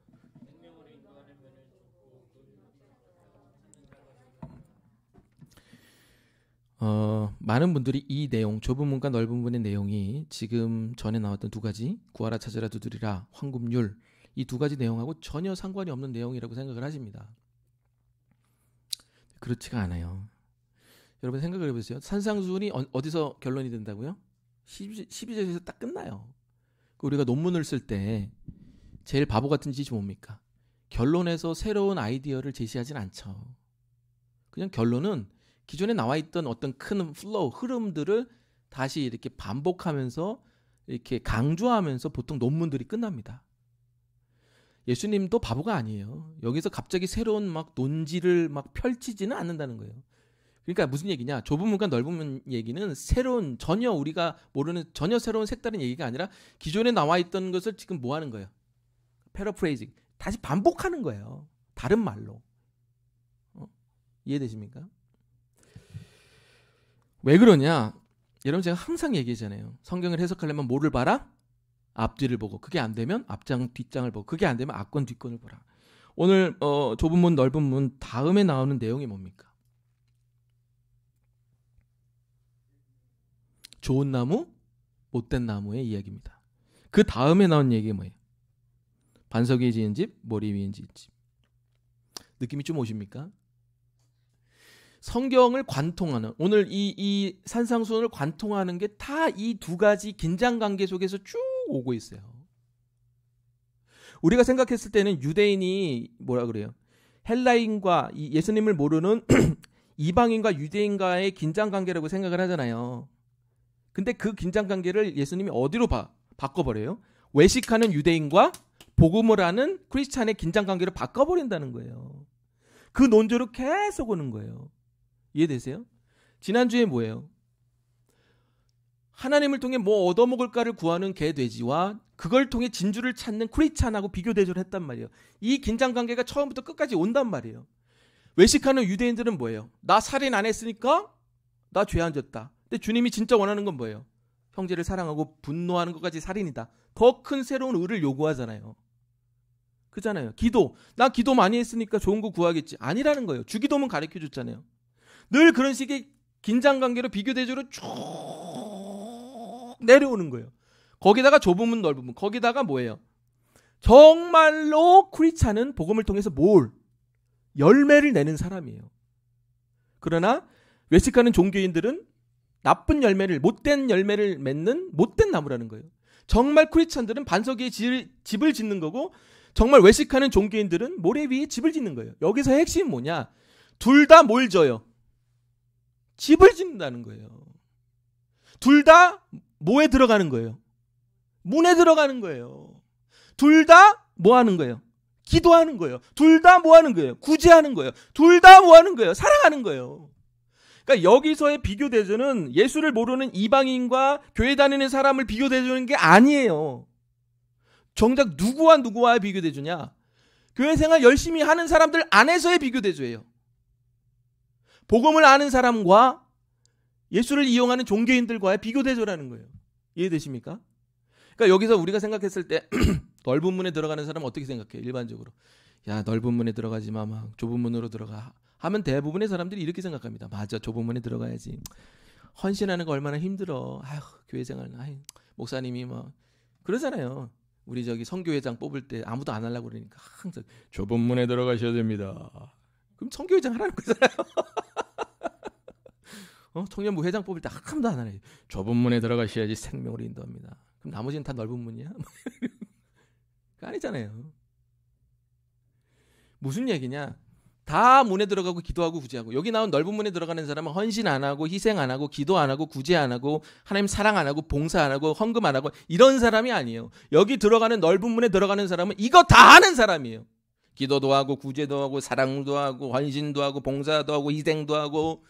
많은 분들이 이 내용, 좁은 문과 넓은 문의 내용이 지금 전에 나왔던 2가지 구하라 찾으라 두드리라 황금률 이 2가지 내용하고 전혀 상관이 없는 내용이라고 생각을 하십니다. 그렇지가 않아요. 여러분 생각을 해보세요. 산상수훈이 어디서 결론이 된다고요? 12절에서 딱 끝나요. 우리가 논문을 쓸 때 제일 바보 같은 짓이 뭡니까? 결론에서 새로운 아이디어를 제시하진 않죠. 그냥 결론은 기존에 나와 있던 어떤 큰 플로우, 흐름들을 다시 이렇게 반복하면서 이렇게 강조하면서 보통 논문들이 끝납니다. 예수님도 바보가 아니에요. 여기서 갑자기 새로운 막 논지를 막 펼치지는 않는다는 거예요. 그러니까 무슨 얘기냐? 좁은 문과 넓은 문 얘기는 새로운 전혀 우리가 모르는 전혀 새로운 색다른 얘기가 아니라 기존에 나와 있던 것을 지금 뭐 하는 거예요? 패러프레이징. 다시 반복하는 거예요. 다른 말로. 이해되십니까? 왜 그러냐? 여러분 제가 항상 얘기하잖아요. 성경을 해석하려면 뭐를 봐라? 앞뒤를 보고 그게 안 되면 앞장 뒷장을 보고 그게 안 되면 앞권 뒷권을 보라. 오늘 좁은 문 넓은 문 다음에 나오는 내용이 뭡니까? 좋은 나무 못된 나무의 이야기입니다. 그 다음에 나온 얘기가 뭐예요? 반석 위에 지은 집 모리 위에 지은 집. 느낌이 좀 오십니까? 성경을 관통하는 오늘 이 산상수훈을 관통하는 게 다 이 2가지 긴장관계 속에서 쭉 오고 있어요. 우리가 생각했을 때는 유대인이 뭐라 그래요? 헬라인과 예수님을 모르는 이방인과 유대인과의 긴장관계라고 생각을 하잖아요. 근데 그 긴장관계를 예수님이 어디로 바꿔버려요? 외식하는 유대인과 복음을 하는 크리스찬의 긴장관계를 바꿔버린다는 거예요. 그 논조로 계속 오는 거예요. 이해되세요? 지난주에 뭐예요? 하나님을 통해 뭐 얻어먹을까를 구하는 개돼지와 그걸 통해 진주를 찾는 크리스찬하고 비교 대조를 했단 말이에요. 이 긴장관계가 처음부터 끝까지 온단 말이에요. 외식하는 유대인들은 뭐예요? 나 살인 안 했으니까 나 죄 안 졌다. 근데 주님이 진짜 원하는 건 뭐예요? 형제를 사랑하고 분노하는 것까지 살인이다. 더 큰 새로운 의를 요구하잖아요. 그잖아요. 기도. 나 기도 많이 했으니까 좋은 거 구하겠지. 아니라는 거예요. 주기도문 가르쳐 줬잖아요. 늘 그런 식의 긴장관계로 비교대조로 쭉 내려오는 거예요. 거기다가 좁은 문 넓은 문. 거기다가 뭐예요? 정말로 크리스찬은 복음을 통해서 뭘? 열매를 내는 사람이에요. 그러나 외식하는 종교인들은 나쁜 열매를, 못된 열매를 맺는 못된 나무라는 거예요. 정말 크리스찬들은 반석 위에 집을 짓는 거고, 정말 외식하는 종교인들은 모래 위에 집을 짓는 거예요. 여기서 핵심은 뭐냐? 둘 다 뭘 져요? 집을 짓는다는 거예요. 둘 다 뭐에 들어가는 거예요? 문에 들어가는 거예요. 둘 다 뭐 하는 거예요? 기도하는 거예요. 둘 다 뭐 하는 거예요? 구제하는 거예요. 둘 다 뭐 하는 거예요? 사랑하는 거예요. 그러니까 여기서의 비교 대조는 예수를 모르는 이방인과 교회 다니는 사람을 비교 대조하는 게 아니에요. 정작 누구와 비교 대조냐? 교회 생활 열심히 하는 사람들 안에서의 비교 대조예요. 복음을 아는 사람과 예수를 이용하는 종교인들과의 비교 대조라는 거예요. 이해되십니까? 그러니까 여기서 우리가 생각했을 때 넓은 문에 들어가는 사람은 어떻게 생각해요? 일반적으로. 야, 넓은 문에 들어가지 마. 막 좁은 문으로 들어가. 하면 대부분의 사람들이 이렇게 생각합니다. 맞아. 좁은 문에 들어가야지. 헌신하는 거 얼마나 힘들어. 아휴, 교회 생활. 아휴, 목사님이 뭐 그러잖아요. 우리 저기 선교회장 뽑을 때 아무도 안 하려고 그러니까 항상 좁은 문에 들어가셔야 됩니다. 그럼 선교회장 하라는 거잖아요. 청년부 회장 뽑을 때 아무도 안 하네. 좁은 문에 들어가셔야지 생명으로 인도합니다. 그럼 나머지는 다 넓은 문이야? 아니잖아요. 무슨 얘기냐? 다 문에 들어가고 기도하고 구제하고, 여기 나온 넓은 문에 들어가는 사람은 헌신 안 하고 희생 안 하고 기도 안 하고 구제 안 하고 하나님 사랑 안 하고 봉사 안 하고 헌금 안 하고 이런 사람이 아니에요. 여기 들어가는 넓은 문에 들어가는 사람은 이거 다 하는 사람이에요. 기도도 하고 구제도 하고 사랑도 하고 헌신도 하고 봉사도 하고 희생도 하고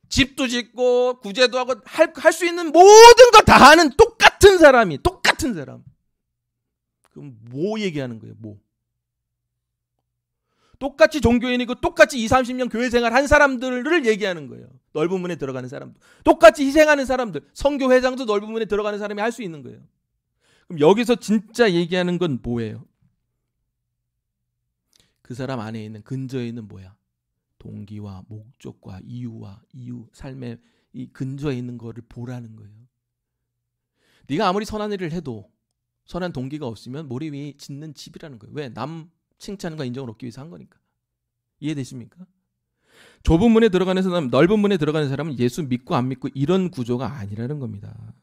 집도 짓고 구제도 하고 할 수 있는 모든 거 다 하는 똑같은 사람이, 똑같은 사람. 그럼 뭐 얘기하는 거예요? 뭐? 똑같이 종교인이고 똑같이 20, 30년 교회 생활 한 사람들을 얘기하는 거예요. 넓은 문에 들어가는 사람들. 똑같이 희생하는 사람들. 선교회장도 넓은 문에 들어가는 사람이 할 수 있는 거예요. 그럼 여기서 진짜 얘기하는 건 뭐예요? 그 사람 안에 있는, 근저에 있는 뭐야? 동기와 목적과 이유, 삶의 이 근저에 있는 거를 보라는 거예요. 네가 아무리 선한 일을 해도 선한 동기가 없으면 모래 위에 짓는 집이라는 거예요. 왜? 남 칭찬과 인정을 얻기 위해서 한 거니까. 이해되십니까? 좁은 문에 들어가는 사람, 넓은 문에 들어가는 사람은 예수 믿고 안 믿고 이런 구조가 아니라는 겁니다.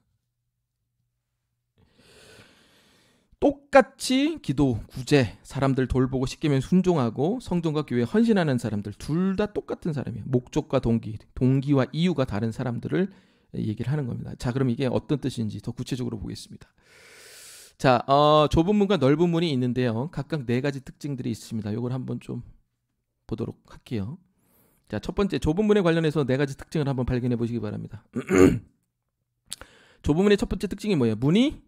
똑같이 기도, 구제, 사람들 돌보고 십계명 순종하고 성전과 교회에 헌신하는 사람들 둘 다 똑같은 사람이에요. 목적과 동기와 이유가 다른 사람들을 얘기를 하는 겁니다. 자, 그럼 이게 어떤 뜻인지 더 구체적으로 보겠습니다. 자, 좁은 문과 넓은 문이 있는데요. 각각 4가지 특징들이 있습니다. 이걸 한번 좀 보도록 할게요. 자, 첫 번째 좁은 문에 관련해서 4가지 특징을 한번 발견해 보시기 바랍니다. 좁은 문의 첫 번째 특징이 뭐예요? 문이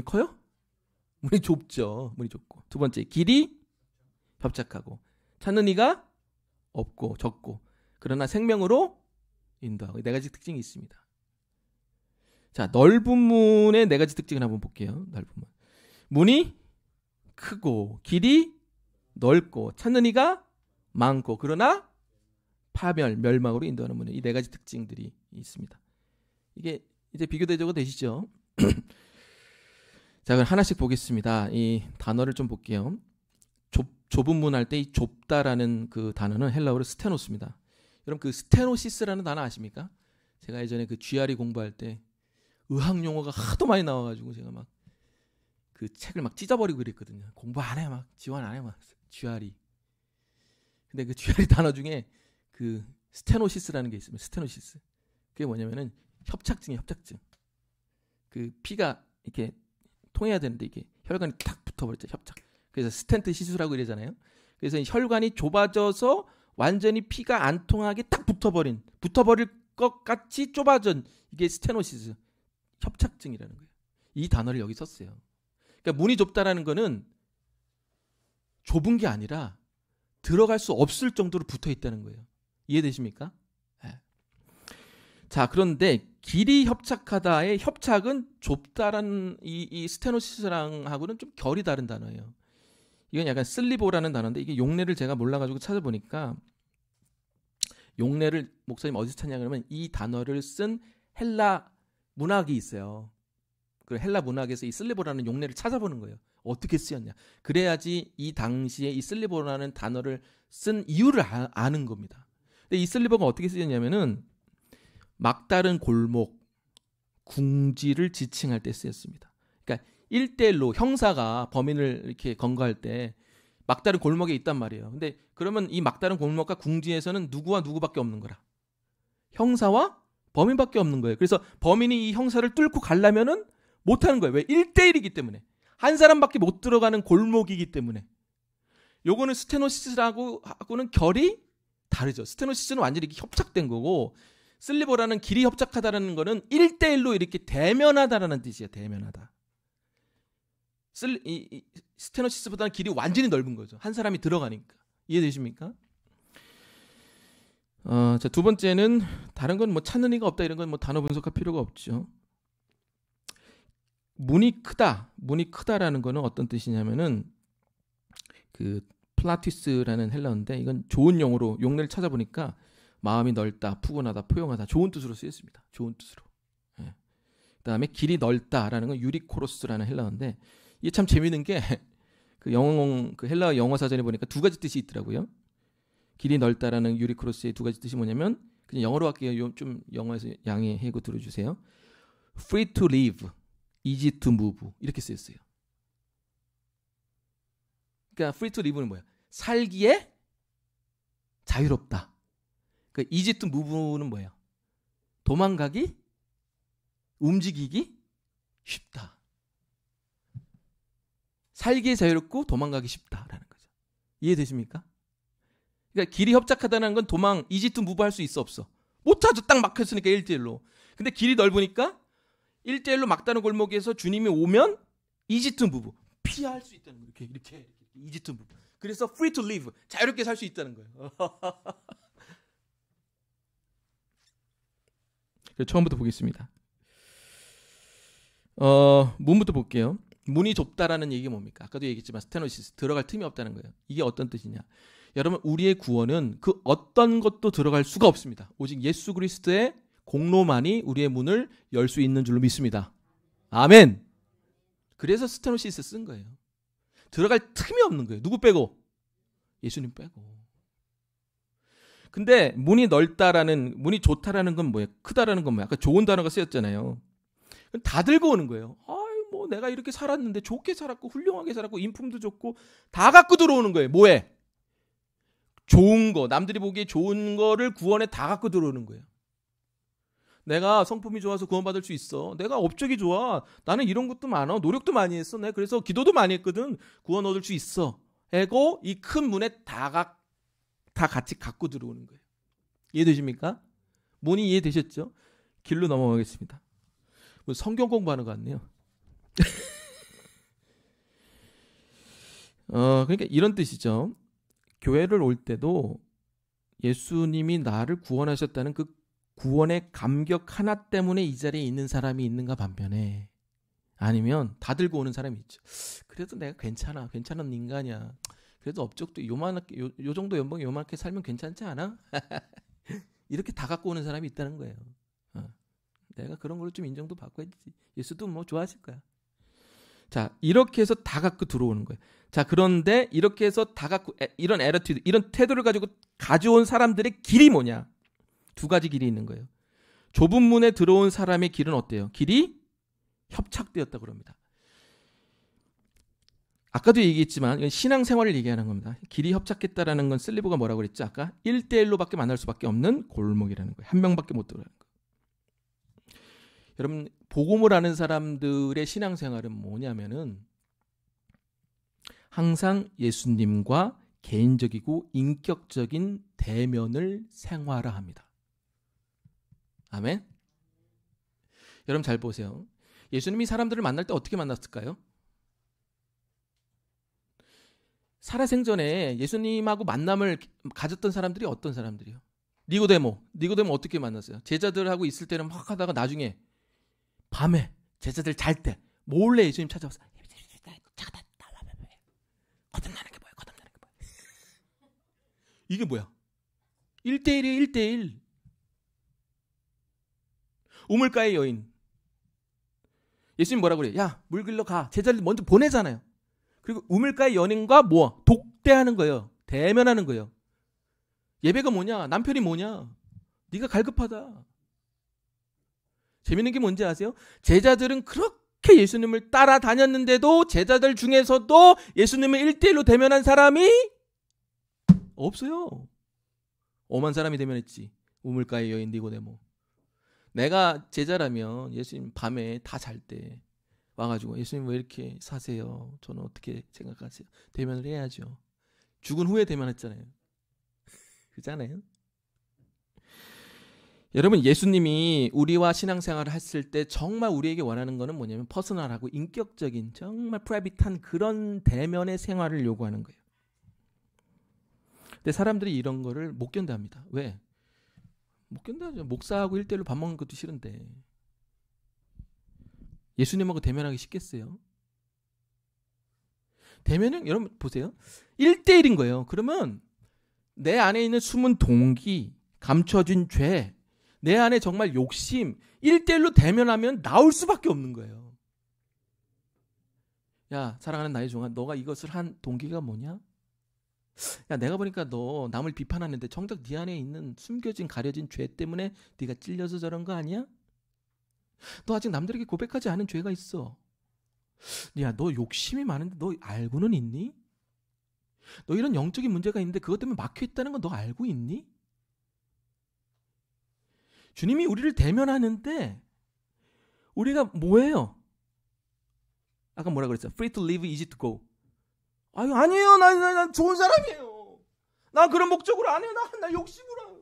커요? 문이 좁죠. 문이 좁고. 두 번째, 길이 협착하고 찾는 이가 없고 적고 그러나 생명으로 인도하고. 4가지 특징이 있습니다. 자, 넓은 문의 4가지 특징을 한번 볼게요. 넓은 문. 문이 크고 길이 넓고 찾는 이가 많고 그러나 멸망으로 인도하는 문에 이 4가지 특징들이 있습니다. 이게 이제 비교대조가 되시죠? 자, 그럼 하나씩 보겠습니다. 이 단어를 좀 볼게요. 좁은 문 할 때 이 좁다라는 그 단어는 헬라어로 스테노스입니다. 여러분 그 스테노시스라는 단어 아십니까? 제가 예전에 그 GRE 공부할 때 의학 용어가 하도 많이 나와가지고 제가 막 그 책을 막 찢어버리고 그랬거든요. 공부 안 해, 막 지원 안 해, 막 GRE. 근데 그 GRE 단어 중에 그 스테노시스라는 게 있습니다. 스테노시스. 그게 뭐냐면은 협착증이에요. 협착증. 그 피가 이렇게 통해야 되는데 이게 혈관이 탁 붙어버렸죠. 협착. 그래서 스텐트 시술하고 이러잖아요. 그래서 이 혈관이 좁아져서 완전히 피가 안 통하게 딱 붙어버릴 것 같이 좁아진 이게 스테노시스, 협착증이라는 거예요. 이 단어를 여기 썼어요. 그러니까 문이 좁다라는 거는 좁은 게 아니라 들어갈 수 없을 정도로 붙어 있다는 거예요. 이해되십니까? 네. 자, 그런데 길이 협착하다의 협착은 좁다라는 이 스테노시스랑하고는 좀 결이 다른 단어예요. 이건 약간 슬리보라는 단어인데 이게 용례를 제가 몰라가지고 찾아보니까 용례를 목사님 어디서 찾냐 그러면 이 단어를 쓴 헬라 문학이 있어요. 그 헬라 문학에서 이 슬리보라는 용례를 찾아보는 거예요. 어떻게 쓰였냐. 그래야지 이 당시에 이 슬리보라는 단어를 쓴 이유를 아는 겁니다. 근데 이 슬리보가 어떻게 쓰였냐면은 막다른 골목, 궁지를 지칭할 때 쓰였습니다. 그러니까 1대1로 형사가 범인을 이렇게 검거할 때 막다른 골목에 있단 말이에요. 근데 그러면 이 막다른 골목과 궁지에서는 누구와 누구밖에 없는 거라. 형사와 범인밖에 없는 거예요. 그래서 범인이 이 형사를 뚫고 가려면은 못 하는 거예요. 왜? 1대1이기 때문에. 한 사람밖에 못 들어가는 골목이기 때문에. 요거는 스테노시스하고는 결이 다르죠. 스테노시스는 완전히 이렇게 협착된 거고 슬리보라는 길이 협착하다라는 거는 1대1로 이렇게 대면하다라는 뜻이에요. 대면하다. 스테노시스보다는 길이 완전히 넓은 거죠. 한 사람이 들어가니까. 이해되십니까? 자, 두 번째는 다른 건 뭐 찾는 이가 없다 이런 건 뭐 단어 분석할 필요가 없죠. 문이 크다. 문이 크다라는 거는 어떤 뜻이냐면은 그 플라티스라는 헬라어인데 이건 좋은 용어로 용례를 찾아보니까 마음이 넓다, 푸근하다, 포용하다 좋은 뜻으로 쓰였습니다. 좋은 뜻으로. 예. 그다음에 길이 넓다라는 건 유리코로스라는 헬라어인데 이게 참 재미있는 게 그 헬라어 영어 사전에 보니까 두 가지 뜻이 있더라고요. 길이 넓다라는 유리코로스의 두 가지 뜻이 뭐냐면 그냥 영어로 할게요. 좀 영어에서 양해하고 들어주세요. Free to live, easy to move 이렇게 쓰였어요. 그러니까 free to live는 뭐야? 살기에 자유롭다. 그 easy to move는 뭐예요? 도망가기, 움직이기 쉽다. 살기에 자유롭고 도망가기 쉽다라는 거죠. 이해되십니까? 그러니까 길이 협착하다는 건 도망, easy to move 할 수 있어 없어? 못하죠. 딱 막혔으니까 1대1로. 근데 길이 넓으니까 1대1로 막다른 골목에서 주님이 오면 easy to move. 피할 수 있다는 거예요. 이렇게 easy to move. 그래서 free to live. 자유롭게 살 수 있다는 거예요. 처음부터 보겠습니다. 문부터 볼게요. 문이 좁다라는 얘기가 뭡니까? 아까도 얘기했지만 스테노시스, 들어갈 틈이 없다는 거예요. 이게 어떤 뜻이냐? 여러분, 우리의 구원은 그 어떤 것도 들어갈 수가 없습니다. 오직 예수 그리스도의 공로만이 우리의 문을 열 수 있는 줄로 믿습니다. 아멘. 그래서 스테노시스 쓴 거예요. 들어갈 틈이 없는 거예요. 누구 빼고? 예수님 빼고. 근데 문이 넓다라는, 문이 좋다라는 건 뭐예요? 크다라는 건 뭐예요? 아까 좋은 단어가 쓰였잖아요. 다 들고 오는 거예요. 아유, 뭐 내가 이렇게 살았는데 좋게 살았고 훌륭하게 살았고 인품도 좋고 다 갖고 들어오는 거예요. 뭐해? 좋은 거, 남들이 보기에 좋은 거를 구원에 다 갖고 들어오는 거예요. 내가 성품이 좋아서 구원받을 수 있어. 내가 업적이 좋아. 나는 이런 것도 많아. 노력도 많이 했어. 내가 그래서 기도도 많이 했거든. 구원 얻을 수 있어. 하고 이 큰 문에 다 같이 갖고 들어오는 거예요. 이해되십니까? 문이 이해되셨죠? 길로 넘어가겠습니다. 뭐 성경 공부하는 것 같네요. 그러니까 이런 뜻이죠. 교회를 올 때도 예수님이 나를 구원하셨다는 그 구원의 감격 하나 때문에 이 자리에 있는 사람이 있는가 반면에 아니면 다 들고 오는 사람이 있죠. 그래도 내가 괜찮은 인간이야. 그래도 업적도 요만하게 요 정도 연봉 요만하게 살면 괜찮지 않아? 이렇게 다 갖고 오는 사람이 있다는 거예요. 내가 그런 걸로 좀 인정도 받고 해야지. 예수도 뭐 좋아하실 거야. 자, 이렇게 해서 다 갖고 들어오는 거예요. 자, 그런데 이렇게 해서 다 갖고 이런 애러티드, 이런 태도를 가지고 가져온 사람들의 길이 뭐냐? 두 가지 길이 있는 거예요. 좁은 문에 들어온 사람의 길은 어때요? 길이 협착되었다고 합니다. 아까도 얘기했지만 이건 신앙생활을 얘기하는 겁니다. 길이 협착했다라는 건 슬리보가 뭐라고 그랬죠? 아까 1대1로밖에 만날 수밖에 없는 골목이라는 거예요. 한 명밖에 못 들어가는 거예요. 여러분, 복음을 아는 사람들의 신앙생활은 뭐냐면은 항상 예수님과 개인적이고 인격적인 대면을 생활화합니다. 아멘. 여러분 잘 보세요. 예수님이 사람들을 만날 때 어떻게 만났을까요? 살아생전에 예수님하고 만남을 가졌던 사람들이 어떤 사람들이요? 니고데모 어떻게 만났어요? 제자들하고 있을 때는 막 하다가 나중에 밤에 제자들 잘 때 몰래 예수님 찾아와서 거듭나는 게 뭐야? 이게 뭐야? 1대1이에요. 1대1. 우물가의 여인. 예수님 뭐라고 그래요? 야, 물 길러 가. 제자들 먼저 보내잖아요. 그리고 우물가의 연인과 뭐? 독대하는 거예요. 대면하는 거예요. 예배가 뭐냐? 남편이 뭐냐? 네가 갈급하다. 재밌는 게 뭔지 아세요? 제자들은 그렇게 예수님을 따라다녔는데도 제자들 중에서도 예수님을 1대1로 대면한 사람이 없어요. 오만 사람이 대면했지. 우물가의 여인 니고데모. 내가 제자라면 예수님 밤에 다 잘 때 와가지고 예수님 왜 이렇게 사세요? 저는 어떻게 생각하세요? 대면을 해야죠. 죽은 후에 대면했잖아요. 그렇잖아요. 여러분, 예수님이 우리와 신앙생활을 했을 때 정말 우리에게 원하는 거는 뭐냐면 퍼스널하고 인격적인 정말 프라이빗한 그런 대면의 생활을 요구하는 거예요. 근데 사람들이 이런 거를 못 견뎌합니다. 왜? 못 견뎌하죠. 목사하고 1대1로 밥 먹는 것도 싫은데 예수님하고 대면하기 쉽겠어요? 대면은 여러분 보세요. 1대1인 거예요. 그러면 내 안에 있는 숨은 동기, 감춰진 죄, 내 안에 정말 욕심, 1대1로 대면하면 나올 수밖에 없는 거예요. 야, 사랑하는 나의 종아, 너가 이것을 한 동기가 뭐냐? 야, 내가 보니까 너 남을 비판하는데 정작 네 안에 있는 숨겨진 가려진 죄 때문에 네가 찔려서 저런 거 아니야? 너 아직 남들에게 고백하지 않은 죄가 있어. 야, 너 욕심이 많은데 너 알고는 있니? 너 이런 영적인 문제가 있는데 그것 때문에 막혀있다는 거 너 알고 있니? 주님이 우리를 대면하는데 우리가 뭐예요? 아까 뭐라 그랬어요? Free to live, easy to go. 아니에요. 난 좋은 사람이에요. 나 그런 목적으로 안 해요. 나 욕심으로.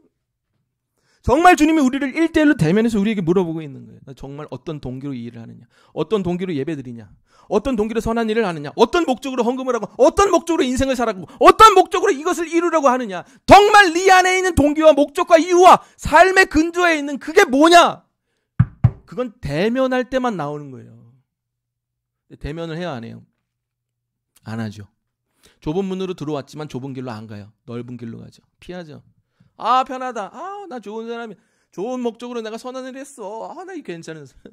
정말 주님이 우리를 1대1로 대면해서 우리에게 물어보고 있는 거예요. 나 정말 어떤 동기로 이 일을 하느냐? 어떤 동기로 예배드리냐? 어떤 동기로 선한 일을 하느냐? 어떤 목적으로 헌금을 하고? 어떤 목적으로 인생을 살아가고? 어떤 목적으로 이것을 이루려고 하느냐? 정말 네 안에 있는 동기와 목적과 이유와 삶의 근저에 있는 그게 뭐냐? 그건 대면할 때만 나오는 거예요. 대면을 해야 안 해요? 안 하죠. 좁은 문으로 들어왔지만 좁은 길로 안 가요. 넓은 길로 가죠. 피하죠. 아, 편하다. 아, 나 좋은 사람이야. 좋은 목적으로 내가 선한 일을 했어. 아, 나 이 괜찮은 사람.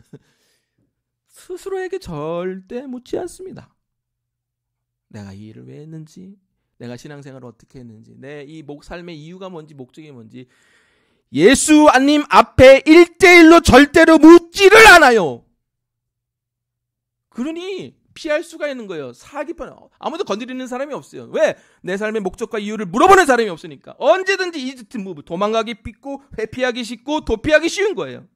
스스로에게 절대 묻지 않습니다. 내가 이 일을 왜 했는지, 내가 신앙생활을 어떻게 했는지, 내 이 삶의 이유가 뭔지, 목적이 뭔지 예수님 앞에 1대1로 절대로 묻지를 않아요. 그러니 피할 수가 있는 거예요. 사기판. 아무도 건드리는 사람이 없어요. 왜? 내 삶의 목적과 이유를 물어보는 사람이 없으니까. 언제든지 이지트 무브. 도망가기 쉽고 회피하기 쉽고 도피하기 쉬운 거예요.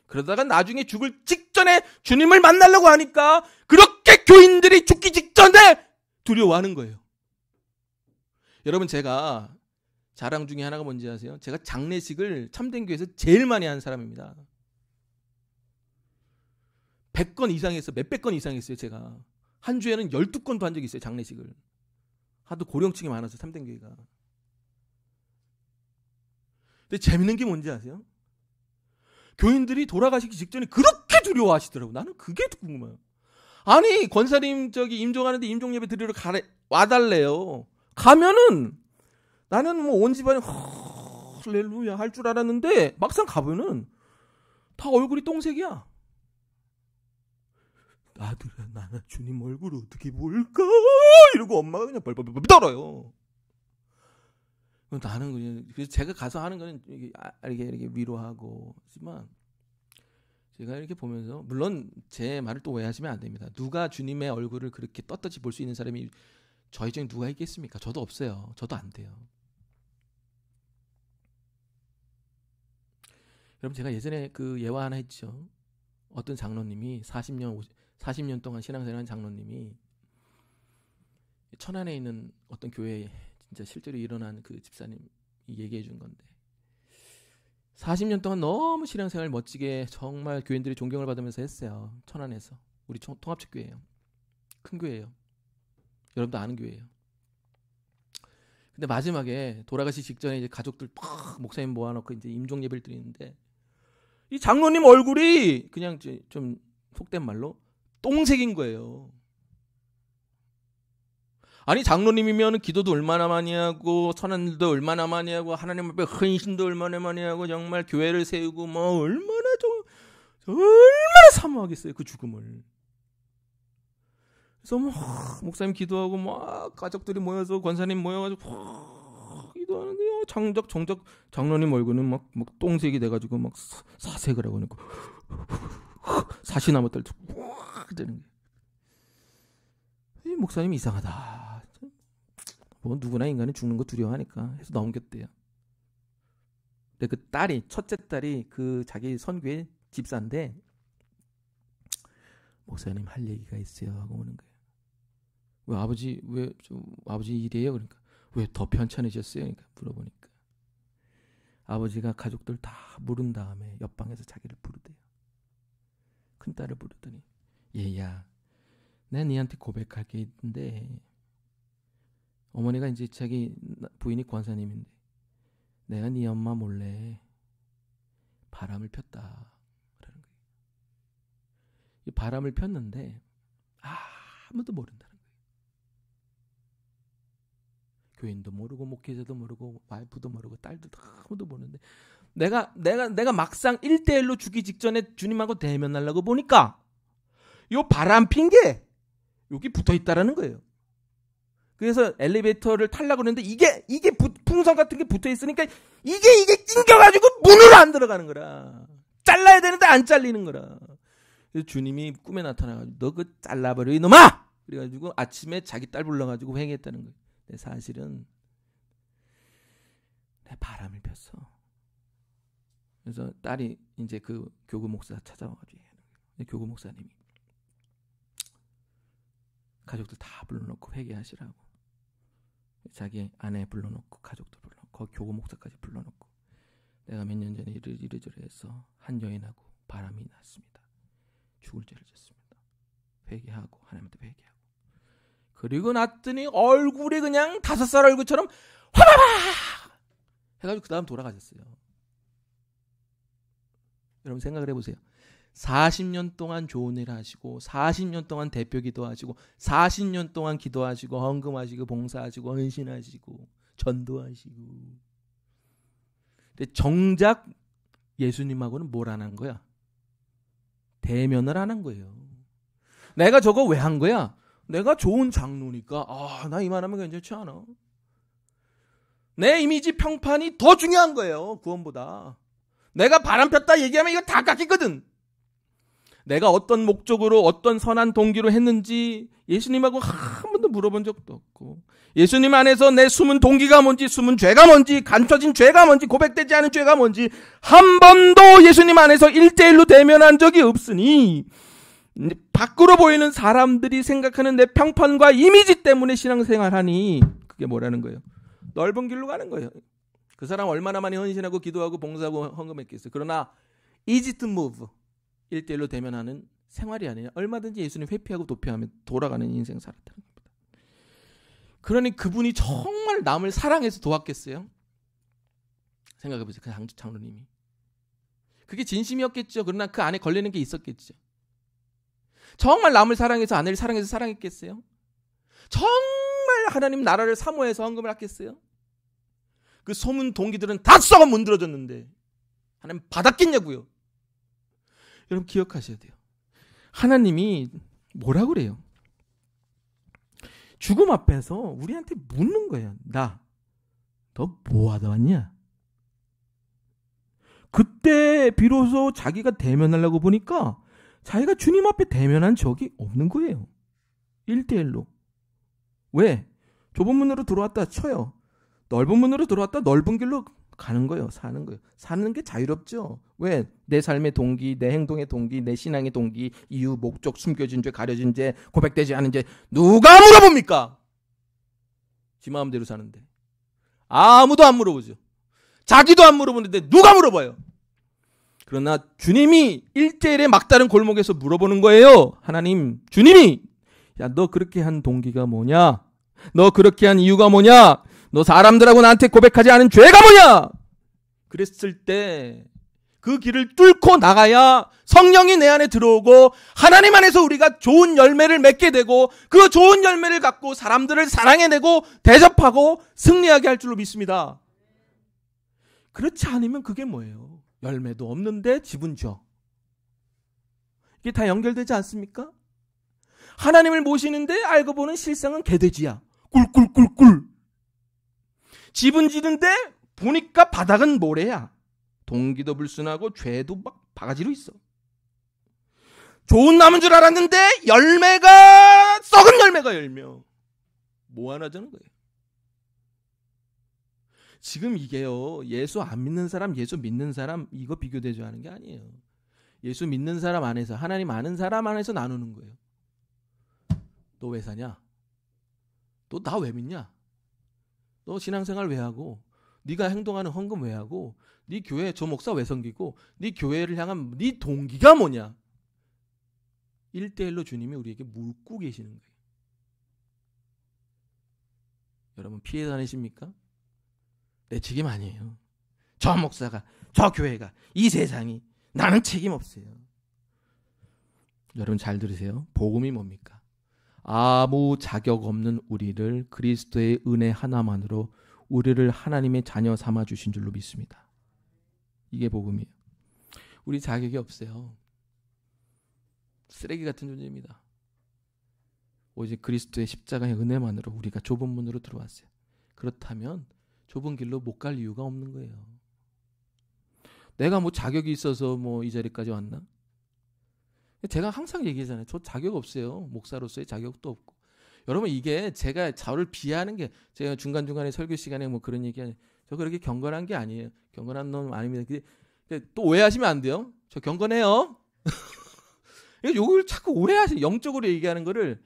그러다가 나중에 죽을 직전에 주님을 만나려고 하니까 그렇게 교인들이 죽기 직전에 두려워하는 거예요. 여러분, 제가 자랑 중에 하나가 뭔지 아세요? 제가 장례식을 참된교회에서 제일 많이 한 사람입니다. 100건 이상 했어요. 몇백 건 이상 했어요. 제가 한 주에는 12건도 한 적이 있어요. 장례식을. 하도 고령층이 많아서 참된교회가. 근데 재밌는 게 뭔지 아세요? 교인들이 돌아가시기 직전에 그렇게 두려워하시더라고요. 나는 그게 궁금해요. 아니, 권사님 임종하는데 임종예배 드리러 와달래요. 가면은 나는 뭐 온 집안이 할렐루야 할 줄 알았는데 막상 가보면은 다 얼굴이 똥색이야. 아들아, 나는 주님 얼굴을 어떻게 볼까? 이러고 엄마가 그냥 벌벌 떨어요. 나는 그냥, 그래서 제가 가서 하는 거는 이렇게 위로하고 하지만 제가 이렇게 보면서, 물론 제 말을 또 오해하시면 안 됩니다. 누가 주님의 얼굴을 그렇게 떳떳이 볼 수 있는 사람이 저희 중에 누가 있겠습니까? 저도 없어요. 저도 안 돼요. 여러분, 제가 예전에 그 예화 하나 했죠. 어떤 장로님이 40년 동안 신앙생활한 장로님이 천안에 있는 어떤 교회에 진짜 실제로 일어난 그 집사님이 얘기해 준 건데, 40년 동안 너무 신앙생활 멋지게 정말 교인들이 존경을 받으면서 했어요. 천안에서. 우리 통합적 교회예요. 큰 교회예요. 여러분도 아는 교회예요. 근데 마지막에 돌아가시 직전에 이제 가족들 팍 목사님 모아놓고 이제 임종 예배를 드리는데 이 장로님 얼굴이 그냥 좀 속된 말로 똥색인 거예요. 아니 장로님이면 기도도 얼마나 많이 하고 선한일도 얼마나 많이 하고 하나님 앞에 헌신도 얼마나 많이 하고 정말 교회를 세우고 뭐 얼마나 사모하겠어요 그 죽음을. 그래서 뭐 목사님 기도하고 막 가족들이 모여서 권사님 모여가지고 기도하는데요. 정작 장로님 얼굴은 막 똥색이 돼가지고 막 사색을 하고 있고 사시나무 떨 되는 게. 이 목사님 이상하다. 뭐 누구나 인간은 죽는 거 두려워하니까 해서 넘겼대요. 근데 그 딸이 첫째 딸이 그 자기 선교회 집사인데 목사님 할 얘기가 있어요 하고 오는 거예요. 왜 아버지 일이에요? 그러니까 왜 더 편찮으셨어요? 그러니까 물어보니까 아버지가 가족들 다 물은 다음에 옆방에서 자기를 부르대요. 큰 딸을 부르더니 얘야 내가 니한테 고백할 게 있는데 어머니가 이제 자기 부인이 권사님인데 내가 네 엄마 몰래 바람을 폈다 라는 거예요. 이 바람을 폈는데 아무도 모른다는 거예요. 교인도 모르고 목회자도 모르고 와이프도 모르고 딸도 아무도 모르는데 내가 막상 1대1로 죽기 직전에 주님하고 대면하려고 보니까 요 바람 핀 게 여기 붙어 있다라는 거예요. 그래서 엘리베이터를 타려고 그러는데 이게 풍선 같은 게 붙어 있으니까 이게 낑겨가지고 문으로 안 들어가는 거라. 잘라야 되는데 안 잘리는 거라. 그래서 주님이 꿈에 나타나가지고 너 그 잘라버려 이놈아! 그래가지고 아침에 자기 딸 불러가지고 회개했다는 거예요. 근데 사실은 내 바람을 폈어. 그래서 딸이 이제 그 교구 목사 찾아와가지고 교구 목사님이 가족들 다 불러놓고 회개하시라고 자기 아내 불러놓고 가족도 불러놓고 거기 교구 목사까지 불러놓고 내가 몇 년 전에 이러저러 해서 한 여인하고 바람이 났습니다. 죽을 죄를 졌습니다. 회개하고 하나님한테 회개하고 그리고 났더니 얼굴이 그냥 5살 얼굴처럼 화바바 해가지고 그 다음 돌아가셨어요. 여러분 생각을 해보세요. 40년 동안 좋은 일 하시고 40년 동안 대표 기도하시고 40년 동안 기도하시고 헌금하시고 봉사하시고 헌신하시고 전도하시고 근데 정작 예수님하고는 뭘 안 한 거야? 대면을 안 한 거예요. 내가 저거 왜 한 거야? 내가 좋은 장로니까 나 이만하면 괜찮지 않아? 내 이미지 평판이 더 중요한 거예요. 구원보다. 내가 바람 폈다 얘기하면 이거 다 깎이거든. 내가 어떤 목적으로 어떤 선한 동기로 했는지 예수님하고 한 번도 물어본 적도 없고 예수님 안에서 내 숨은 동기가 뭔지 숨은 죄가 뭔지 감춰진 죄가 뭔지 고백되지 않은 죄가 뭔지 한 번도 예수님 안에서 1대1로 대면한 적이 없으니 밖으로 보이는 사람들이 생각하는 내 평판과 이미지 때문에 신앙생활하니 그게 뭐라는 거예요? 넓은 길로 가는 거예요. 그 사람 얼마나 많이 헌신하고 기도하고 봉사하고 헌금했겠어요. 그러나 easy to move 1대1로 대면하는 생활이 아니라 얼마든지 예수님 회피하고 도피하며 돌아가는 인생 살았다는 겁니다. 그러니 그분이 정말 남을 사랑해서 도왔겠어요? 생각해보세요. 그 장로님이. 그게 진심이었겠죠. 그러나 그 안에 걸리는 게 있었겠죠. 정말 남을 사랑해서 아내를 사랑해서 사랑했겠어요? 정말 하나님 나라를 사모해서 헌금을 했겠어요? 그 소문 동기들은 다 썩어 문드러졌는데 하나님 받았겠냐고요. 여러분 기억하셔야 돼요. 하나님이 뭐라고 그래요? 죽음 앞에서 우리한테 묻는 거예요. 너 뭐 하다 왔냐? 그때 비로소 자기가 대면하려고 보니까 자기가 주님 앞에 대면한 적이 없는 거예요. 1대1로. 왜? 좁은 문으로 들어왔다 쳐요. 넓은 문으로 들어왔다 넓은 길로 가는 거예요. 사는 거예요. 사는 게 자유롭죠. 왜? 내 삶의 동기, 내 행동의 동기, 내 신앙의 동기, 이유, 목적, 숨겨진 죄, 가려진 죄, 고백되지 않은 죄 누가 물어봅니까? 지 마음대로 사는데. 아무도 안 물어보죠. 자기도 안 물어보는데 누가 물어봐요? 그러나 주님이 1대1의 막다른 골목에서 물어보는 거예요. 하나님, 주님이 야, 너 그렇게 한 동기가 뭐냐? 너 그렇게 한 이유가 뭐냐? 너 사람들하고 나한테 고백하지 않은 죄가 뭐냐? 그랬을 때 그 길을 뚫고 나가야 성령이 내 안에 들어오고 하나님 안에서 우리가 좋은 열매를 맺게 되고 그 좋은 열매를 갖고 사람들을 사랑해내고 대접하고 승리하게 할 줄로 믿습니다. 그렇지 않으면 그게 뭐예요? 열매도 없는데 집은 줘. 이게 다 연결되지 않습니까? 하나님을 모시는데 알고 보는 실상은 개돼지야. 꿀꿀꿀꿀. 집은 지는데 보니까 바닥은 모래야. 동기도 불순하고 죄도 막 바가지로 있어. 좋은 나무인 줄 알았는데 열매가 썩은 열매가 열며 뭐 하나 저는 거예요. 지금 이게요, 예수 안 믿는 사람, 예수 믿는 사람 이거 비교되지 않은 게 아니에요. 예수 믿는 사람 안에서, 하나님 아는 사람 안에서 나누는 거예요. 너 왜 사냐? 너 나 왜 믿냐? 너 신앙생활 왜 하고? 네가 행동하는 헌금 왜 하고? 네 교회 저 목사 왜 섬기고? 네 교회를 향한 네 동기가 뭐냐? 1대1로 주님이 우리에게 묻고 계시는 거예요. 여러분 피해 다니십니까? 내 책임 아니에요. 저 목사가, 저 교회가, 이 세상이, 나는 책임 없어요. 여러분 잘 들으세요. 복음이 뭡니까? 아무 자격 없는 우리를 그리스도의 은혜 하나만으로 우리를 하나님의 자녀 삼아 주신 줄로 믿습니다. 이게 복음이에요. 우리 자격이 없어요. 쓰레기 같은 존재입니다. 오직 그리스도의 십자가의 은혜만으로 우리가 좁은 문으로 들어왔어요. 그렇다면 좁은 길로 못 갈 이유가 없는 거예요. 내가 뭐 자격이 있어서 뭐 이 자리까지 왔나? 제가 항상 얘기하잖아요. 저 자격 없어요. 목사로서의 자격도 없고. 여러분 이게 제가 저를 비하하는 게, 제가 중간중간에 설교 시간에 뭐 그런 얘기 하냐, 저 그렇게 경건한 게 아니에요. 경건한 놈 아닙니다. 또 오해하시면 안 돼요. 저 경건해요. 요걸 자꾸 오해하시는, 영적으로 얘기하는 거를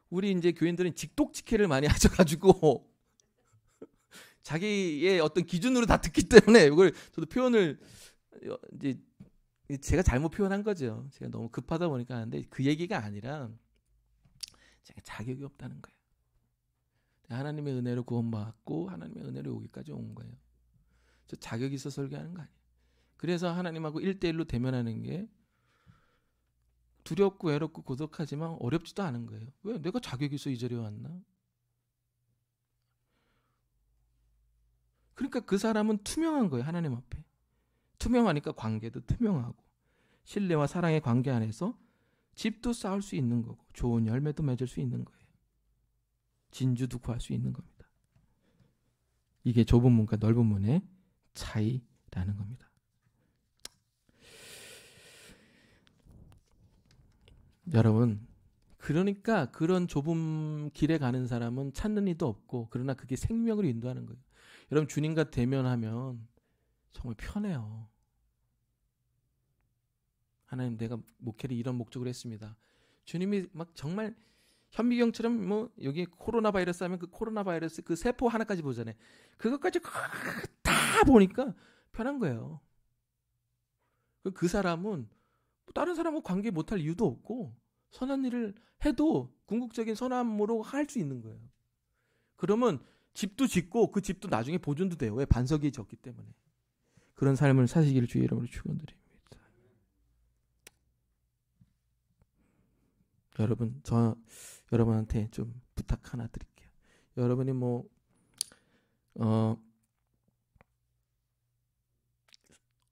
우리 이제 교인들은 직독직해를 많이 하셔가지고 자기의 어떤 기준으로 다 듣기 때문에 이걸 저도 표현을 이제 제가 잘못 표현한 거죠. 제가 너무 급하다 보니까 하는데 그 얘기가 아니라 제가 자격이 없다는 거예요. 하나님의 은혜로 구원받고 하나님의 은혜로 여기까지 온 거예요. 저 자격이 있어서 설교하는 거 아니에요. 그래서 하나님하고 1대1로 대면하는 게 두렵고 외롭고 고독하지만 어렵지도 않은 거예요. 왜? 내가 자격이 있어 이 자리에 왔나? 그러니까 그 사람은 투명한 거예요. 하나님 앞에. 투명하니까 관계도 투명하고 신뢰와 사랑의 관계 안에서 집도 쌓을 수 있는 거고 좋은 열매도 맺을 수 있는 거예요. 진주도 구할 수 있는 겁니다. 이게 좁은 문과 넓은 문의 차이라는 겁니다. 여러분, 그러니까 그런 좁은 길에 가는 사람은 찾는 이도 없고, 그러나 그게 생명으로 인도하는 거예요. 여러분 주님과 대면하면 정말 편해요. 하나님, 내가 목회를 이런 목적으로 했습니다. 주님이 막 정말 현미경처럼 뭐 여기 코로나 바이러스 하면 그 코로나 바이러스 그 세포 하나까지 보잖아요. 그것까지 다 보니까 편한 거예요. 그 사람은 다른 사람하고 관계 못할 이유도 없고 선한 일을 해도 궁극적인 선함으로 할 수 있는 거예요. 그러면 집도 짓고 그 집도 나중에 보존도 돼요. 왜? 반석이 졌기 때문에. 그런 삶을 사시기를 주의 이름으로 축원드립니다. 여러분, 저 여러분한테 좀 부탁 하나 드릴게요. 여러분이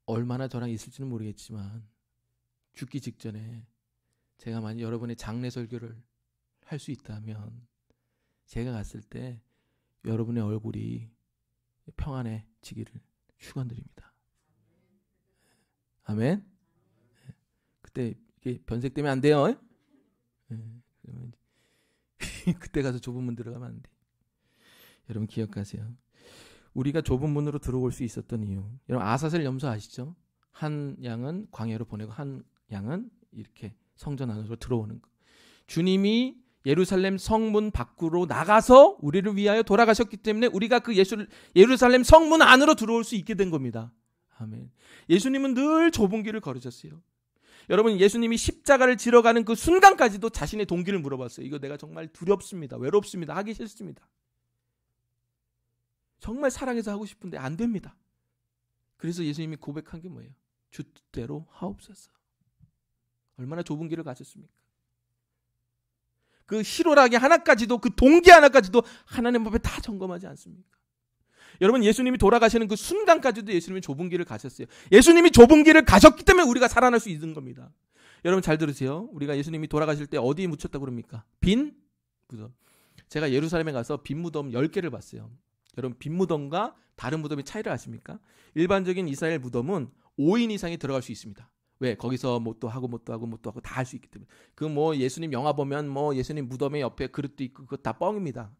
얼마나 저랑 있을지는 모르겠지만 죽기 직전에 제가 만약 여러분의 장례 설교를 할 수 있다면 제가 갔을 때 여러분의 얼굴이 평안해지기를 축원드립니다. 아멘. 그때 이게 변색되면 안 돼요. 그때 가서 좁은 문 들어가면 안 돼. 여러분 기억하세요. 우리가 좁은 문으로 들어올 수 있었던 이유. 여러분 아사셀 염소 아시죠? 한 양은 광야로 보내고 한 양은 이렇게 성전 안으로 들어오는 거. 주님이 예루살렘 성문 밖으로 나가서 우리를 위하여 돌아가셨기 때문에 우리가 그 예루살렘 성문 안으로 들어올 수 있게 된 겁니다. 아멘. 예수님은 늘 좁은 길을 걸으셨어요. 여러분, 예수님이 십자가를 지러 가는 그 순간까지도 자신의 동기를 물어봤어요. 이거 내가 정말 두렵습니다. 외롭습니다. 하기 싫습니다. 정말 사랑해서 하고 싶은데 안 됩니다. 그래서 예수님이 고백한 게 뭐예요? 주 뜻대로 하옵소서. 얼마나 좁은 길을 가셨습니까? 그 희로라기 하나까지도, 그 동기 하나까지도 하나님 앞에 다 점검하지 않습니까? 여러분, 예수님이 돌아가시는 그 순간까지도 예수님이 좁은 길을 가셨어요. 예수님이 좁은 길을 가셨기 때문에 우리가 살아날 수 있는 겁니다. 여러분 잘 들으세요. 우리가 예수님이 돌아가실 때 어디에 묻혔다고 그럽니까? 빈 무덤. 제가 예루살렘에 가서 빈 무덤 10개를 봤어요. 여러분, 빈 무덤과 다른 무덤의 차이를 아십니까? 일반적인 이스라엘 무덤은 5인 이상이 들어갈 수 있습니다. 왜? 거기서 뭐 또 하고 다 할 수 있기 때문에. 그 뭐 예수님 영화 보면 뭐 예수님 무덤의 옆에 그릇도 있고 그거 다 뻥입니다.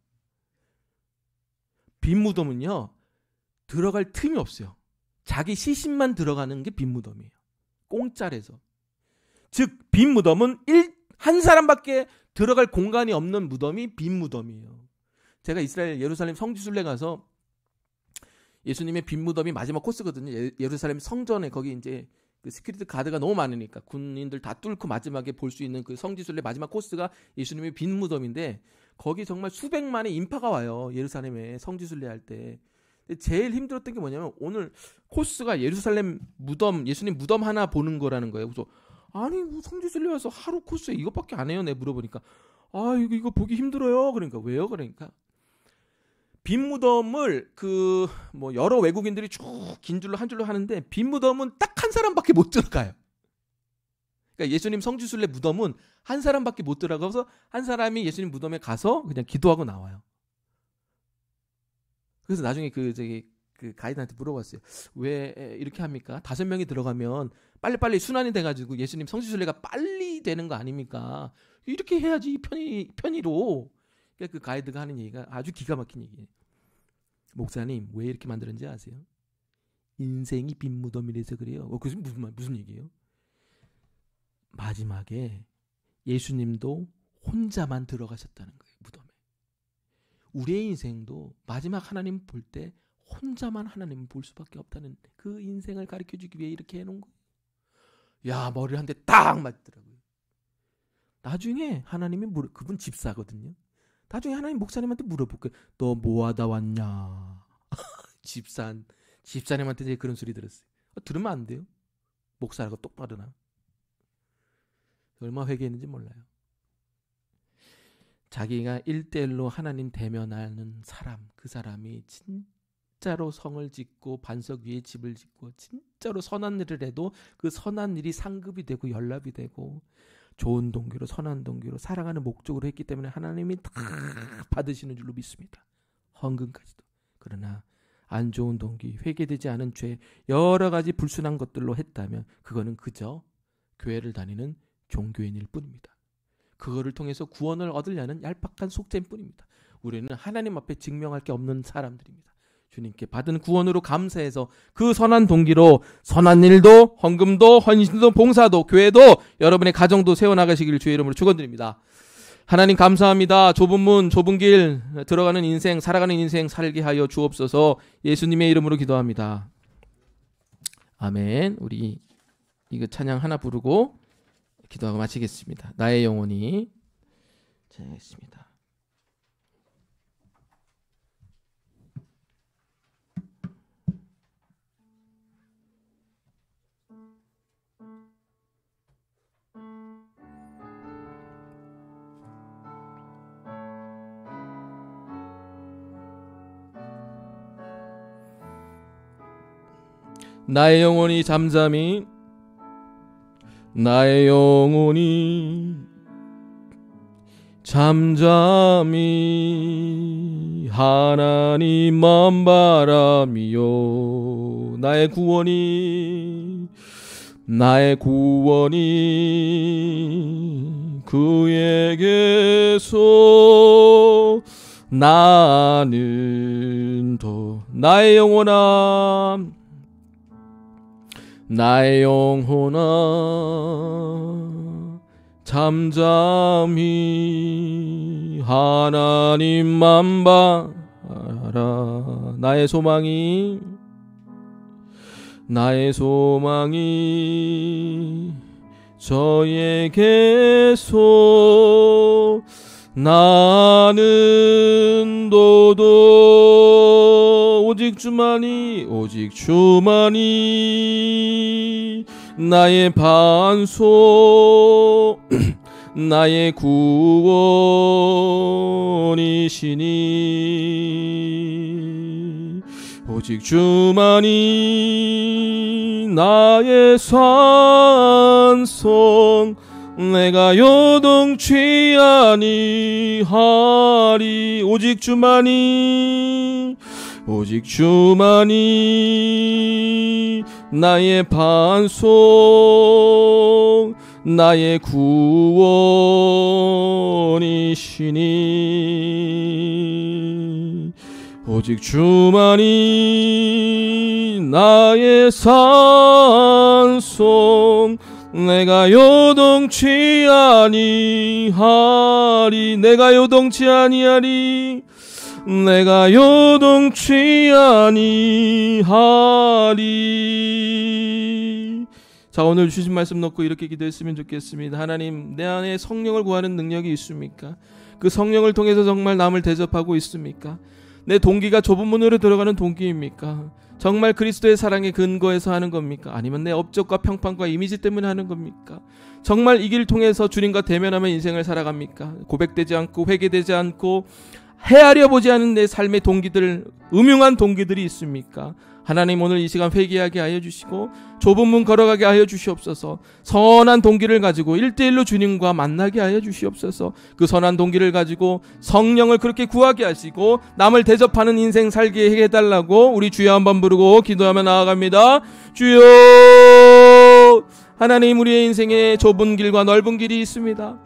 빈 무덤은요, 들어갈 틈이 없어요. 자기 시신만 들어가는 게 빈 무덤이에요. 공짜래서. 즉, 빈 무덤은 한 사람밖에 들어갈 공간이 없는 무덤이 빈 무덤이에요. 제가 이스라엘 예루살렘 성지순례 가서 예수님의 빈 무덤이 마지막 코스거든요. 예루살렘 성전에 거기 이제 그 시큐리티 가드가 너무 많으니까 군인들 다 뚫고 마지막에 볼 수 있는 그 성지순례 마지막 코스가 예수님의 빈 무덤인데, 거기 정말 수백만의 인파가 와요. 예루살렘에 성지순례 할 때. 제일 힘들었던 게 뭐냐면, 오늘 코스가 예루살렘 무덤, 예수님 무덤 하나 보는 거라는 거예요. 그래서 아니 뭐 성지순례 와서 하루 코스에 이것밖에 안 해요? 내 물어보니까 이거 보기 힘들어요. 그러니까 왜요? 그러니까 빈 무덤을 그 뭐 여러 외국인들이 쭉 긴 줄로 한 줄로 하는데, 빈 무덤은 딱 한 사람밖에 못 들어가요. 그러니까 예수님 성지순례 무덤은 한 사람밖에 못 들어가서 한 사람이 예수님 무덤에 가서 그냥 기도하고 나와요. 그래서 나중에 그 가이드한테 물어봤어요. 왜 이렇게 합니까? 5명이 들어가면 빨리빨리 순환이 돼가지고 예수님 성지순례가 빨리 되는 거 아닙니까? 이렇게 해야지 편의로. 그러니까 그 가이드가 하는 얘기가 아주 기가 막힌 얘기예요. 목사님, 왜 이렇게 만들었는지 아세요? 인생이 빈 무덤이라서 그래요. 그것은 무슨 얘기예요? 마지막에 예수님도 혼자만 들어가셨다는 거예요, 무덤에. 우리의 인생도 마지막 하나님 볼 때 혼자만 하나님을 볼 수밖에 없다는 그 인생을 가르쳐주기 위해 이렇게 해놓은 거예요. 야, 머리를 한 대 딱 맞더라고요. 나중에 하나님이 그분 집사거든요. 나중에 하나님 목사님한테 물어볼게요. 너 뭐하다 왔냐? 집사님한테 이제 그런 소리 들었어요. 들으면 안 돼요. 목사라고 똑바로나. 얼마나 회개했는지 몰라요. 자기가 1대1로 하나님 대면하는 사람, 그 사람이 진짜로 성을 짓고 반석 위에 집을 짓고 진짜로 선한 일을 해도 그 선한 일이 상급이 되고 연락이 되고 좋은 동기로, 선한 동기로, 사랑하는 목적으로 했기 때문에 하나님이 다 받으시는 줄로 믿습니다. 헌금까지도. 그러나 안 좋은 동기, 회개되지 않은 죄, 여러 가지 불순한 것들로 했다면 그거는 그저 교회를 다니는 종교인일 뿐입니다. 그거를 통해서 구원을 얻으려는 얄팍한 속죄인 뿐입니다. 우리는 하나님 앞에 증명할 게 없는 사람들입니다. 주님께 받은 구원으로 감사해서 그 선한 동기로 선한 일도, 헌금도, 헌신도, 봉사도, 교회도, 여러분의 가정도 세워나가시기를 주의 이름으로 축원드립니다. 하나님 감사합니다. 좁은 문, 좁은 길 들어가는 인생, 살아가는 인생 살게 하여 주옵소서. 예수님의 이름으로 기도합니다. 아멘. 우리 이거 찬양 하나 부르고 기도하고 마치겠습니다. 나의 영혼이 찬양했습니다. 나의 영혼이 잠잠히, 나의 영혼이 잠잠히 하나님만 바라미요. 나의 구원이 그에게서 나는 더 나의 영혼아 잠잠히 하나님만 바라. 나의 소망이 나의 소망이 저에게서 나는 도도 오직 주만이 나의 반소 나의 구원이시니 오직 주만이 나의 산성 내가 요동치 아니하리 오직 주만이 나의 반송 나의 구원이시니 오직 주만이 나의 산송 내가 요동치 아니하리 내가 요동치 아니하리. 자, 오늘 주신 말씀 놓고 이렇게 기도했으면 좋겠습니다. 하나님, 내 안에 성령을 구하는 능력이 있습니까? 그 성령을 통해서 정말 남을 대접하고 있습니까? 내 동기가 좁은 문으로 들어가는 동기입니까? 정말 그리스도의 사랑에 근거해서 하는 겁니까? 아니면 내 업적과 평판과 이미지 때문에 하는 겁니까? 정말 이 길 통해서 주님과 대면하며 인생을 살아갑니까? 고백되지 않고 회개되지 않고 헤아려 보지 않은 내 삶의 동기들, 음흉한 동기들이 있습니까? 하나님, 오늘 이 시간 회개하게 하여 주시고 좁은 문 걸어가게 하여 주시옵소서. 선한 동기를 가지고 1대1로 주님과 만나게 하여 주시옵소서. 그 선한 동기를 가지고 성령을 그렇게 구하게 하시고 남을 대접하는 인생 살게 해달라고 우리 주여 한번 부르고 기도하며 나아갑니다. 주여, 하나님, 우리의 인생에 좁은 길과 넓은 길이 있습니다.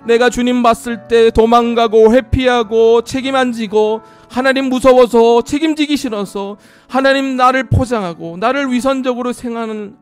내가 주님 봤을 때 도망가고 회피하고 책임 안 지고 하나님 무서워서 책임지기 싫어서 하나님 나를 포장하고 나를 위선적으로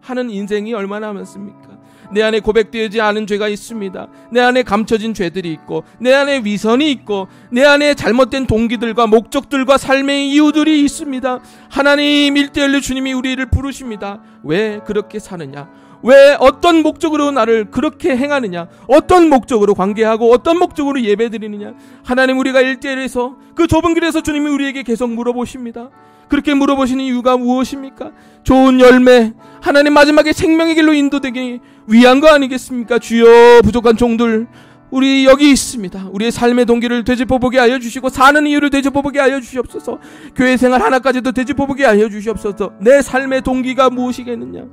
하는 인생이 얼마나 많습니까? 내 안에 고백되지 않은 죄가 있습니다. 내 안에 감춰진 죄들이 있고 내 안에 위선이 있고 내 안에 잘못된 동기들과 목적들과 삶의 이유들이 있습니다. 하나님, 1대1로 주님이 우리를 부르십니다. 왜 그렇게 사느냐? 왜 어떤 목적으로 나를 그렇게 행하느냐? 어떤 목적으로 관계하고 어떤 목적으로 예배드리느냐? 하나님, 우리가 1대1에서 그 좁은 길에서 주님이 우리에게 계속 물어보십니다. 그렇게 물어보시는 이유가 무엇입니까? 좋은 열매, 하나님 마지막에 생명의 길로 인도되기 위한 거 아니겠습니까? 주여, 부족한 종들 우리 여기 있습니다. 우리의 삶의 동기를 되짚어보게 하여 주시고 사는 이유를 되짚어보게 하여 주시옵소서. 교회 생활 하나까지도 되짚어보게 하여 주시옵소서. 내 삶의 동기가 무엇이겠느냐?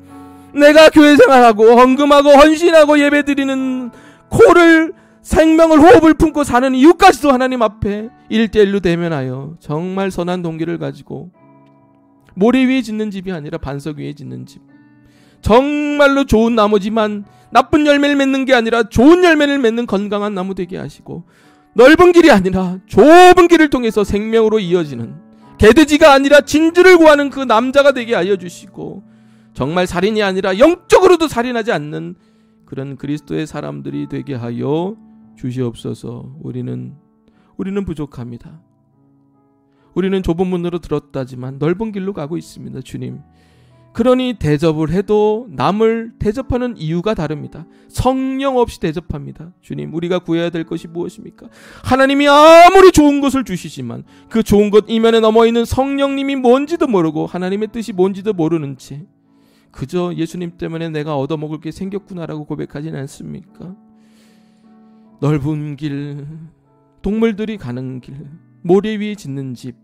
내가 교회 생활하고 헌금하고 헌신하고 예배드리는 코를 생명을 호흡을 품고 사는 이유까지도 하나님 앞에 1대1로 대면하여 정말 선한 동기를 가지고 모래 위에 짓는 집이 아니라 반석 위에 짓는 집, 정말로 좋은 나무지만 나쁜 열매를 맺는 게 아니라 좋은 열매를 맺는 건강한 나무 되게 하시고 넓은 길이 아니라 좁은 길을 통해서 생명으로 이어지는 개돼지가 아니라 진주를 구하는 그 남자가 되게 하여 주시고 정말 살인이 아니라 영적으로도 살인하지 않는 그런 그리스도의 사람들이 되게 하여 주시옵소서. 우리는 부족합니다. 우리는 좁은 문으로 들었다지만 넓은 길로 가고 있습니다. 주님, 그러니 대접을 해도 남을 대접하는 이유가 다릅니다. 성령 없이 대접합니다. 주님, 우리가 구해야 될 것이 무엇입니까? 하나님이 아무리 좋은 것을 주시지만 그 좋은 것 이면에 넘어있는 성령님이 뭔지도 모르고 하나님의 뜻이 뭔지도 모르는 채 그저 예수님 때문에 내가 얻어먹을 게 생겼구나라고 고백하진 않습니까? 넓은 길, 동물들이 가는 길, 모래 위에 짓는 집,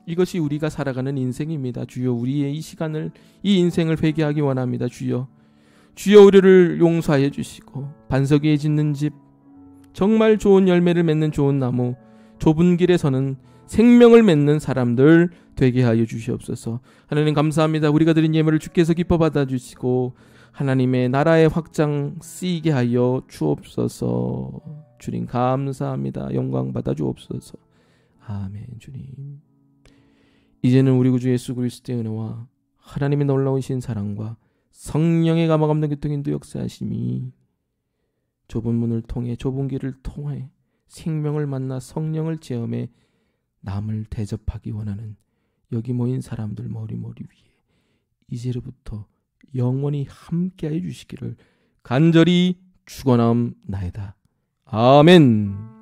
이것이 우리가 살아가는 인생입니다. 주여, 우리의 이 시간을, 이 인생을 회개하기 원합니다. 주여, 우리를 용서하여 주시고 반석 위에 짓는 집, 정말 좋은 열매를 맺는 좋은 나무, 좁은 길에서는 생명을 맺는 사람들 되게 하여 주시옵소서. 하나님 감사합니다. 우리가 드린 예물을 주께서 기뻐 받아주시고 하나님의 나라의 확장 쓰이게 하여 주옵소서. 주님 감사합니다. 영광 받아 주옵소서. 아멘. 주님, 이제는 우리 구주 예수 그리스도의 은혜와 하나님의 놀라우신 사랑과 성령의 감화 감동 교통 인도 역사하심이 좁은 문을 통해 좁은 길을 통해 생명을 만나 성령을 체험해 남을 대접하기 원하는 여기 모인 사람들 머리 위에 이제로부터 영원히 함께하여 주시기를 간절히 축원하옵나이다. 아멘.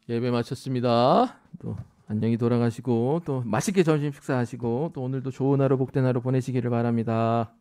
예배 마쳤습니다. 또 안녕히 돌아가시고 또 맛있게 점심 식사하시고 또 오늘도 좋은 하루 복된 하루 보내시기를 바랍니다.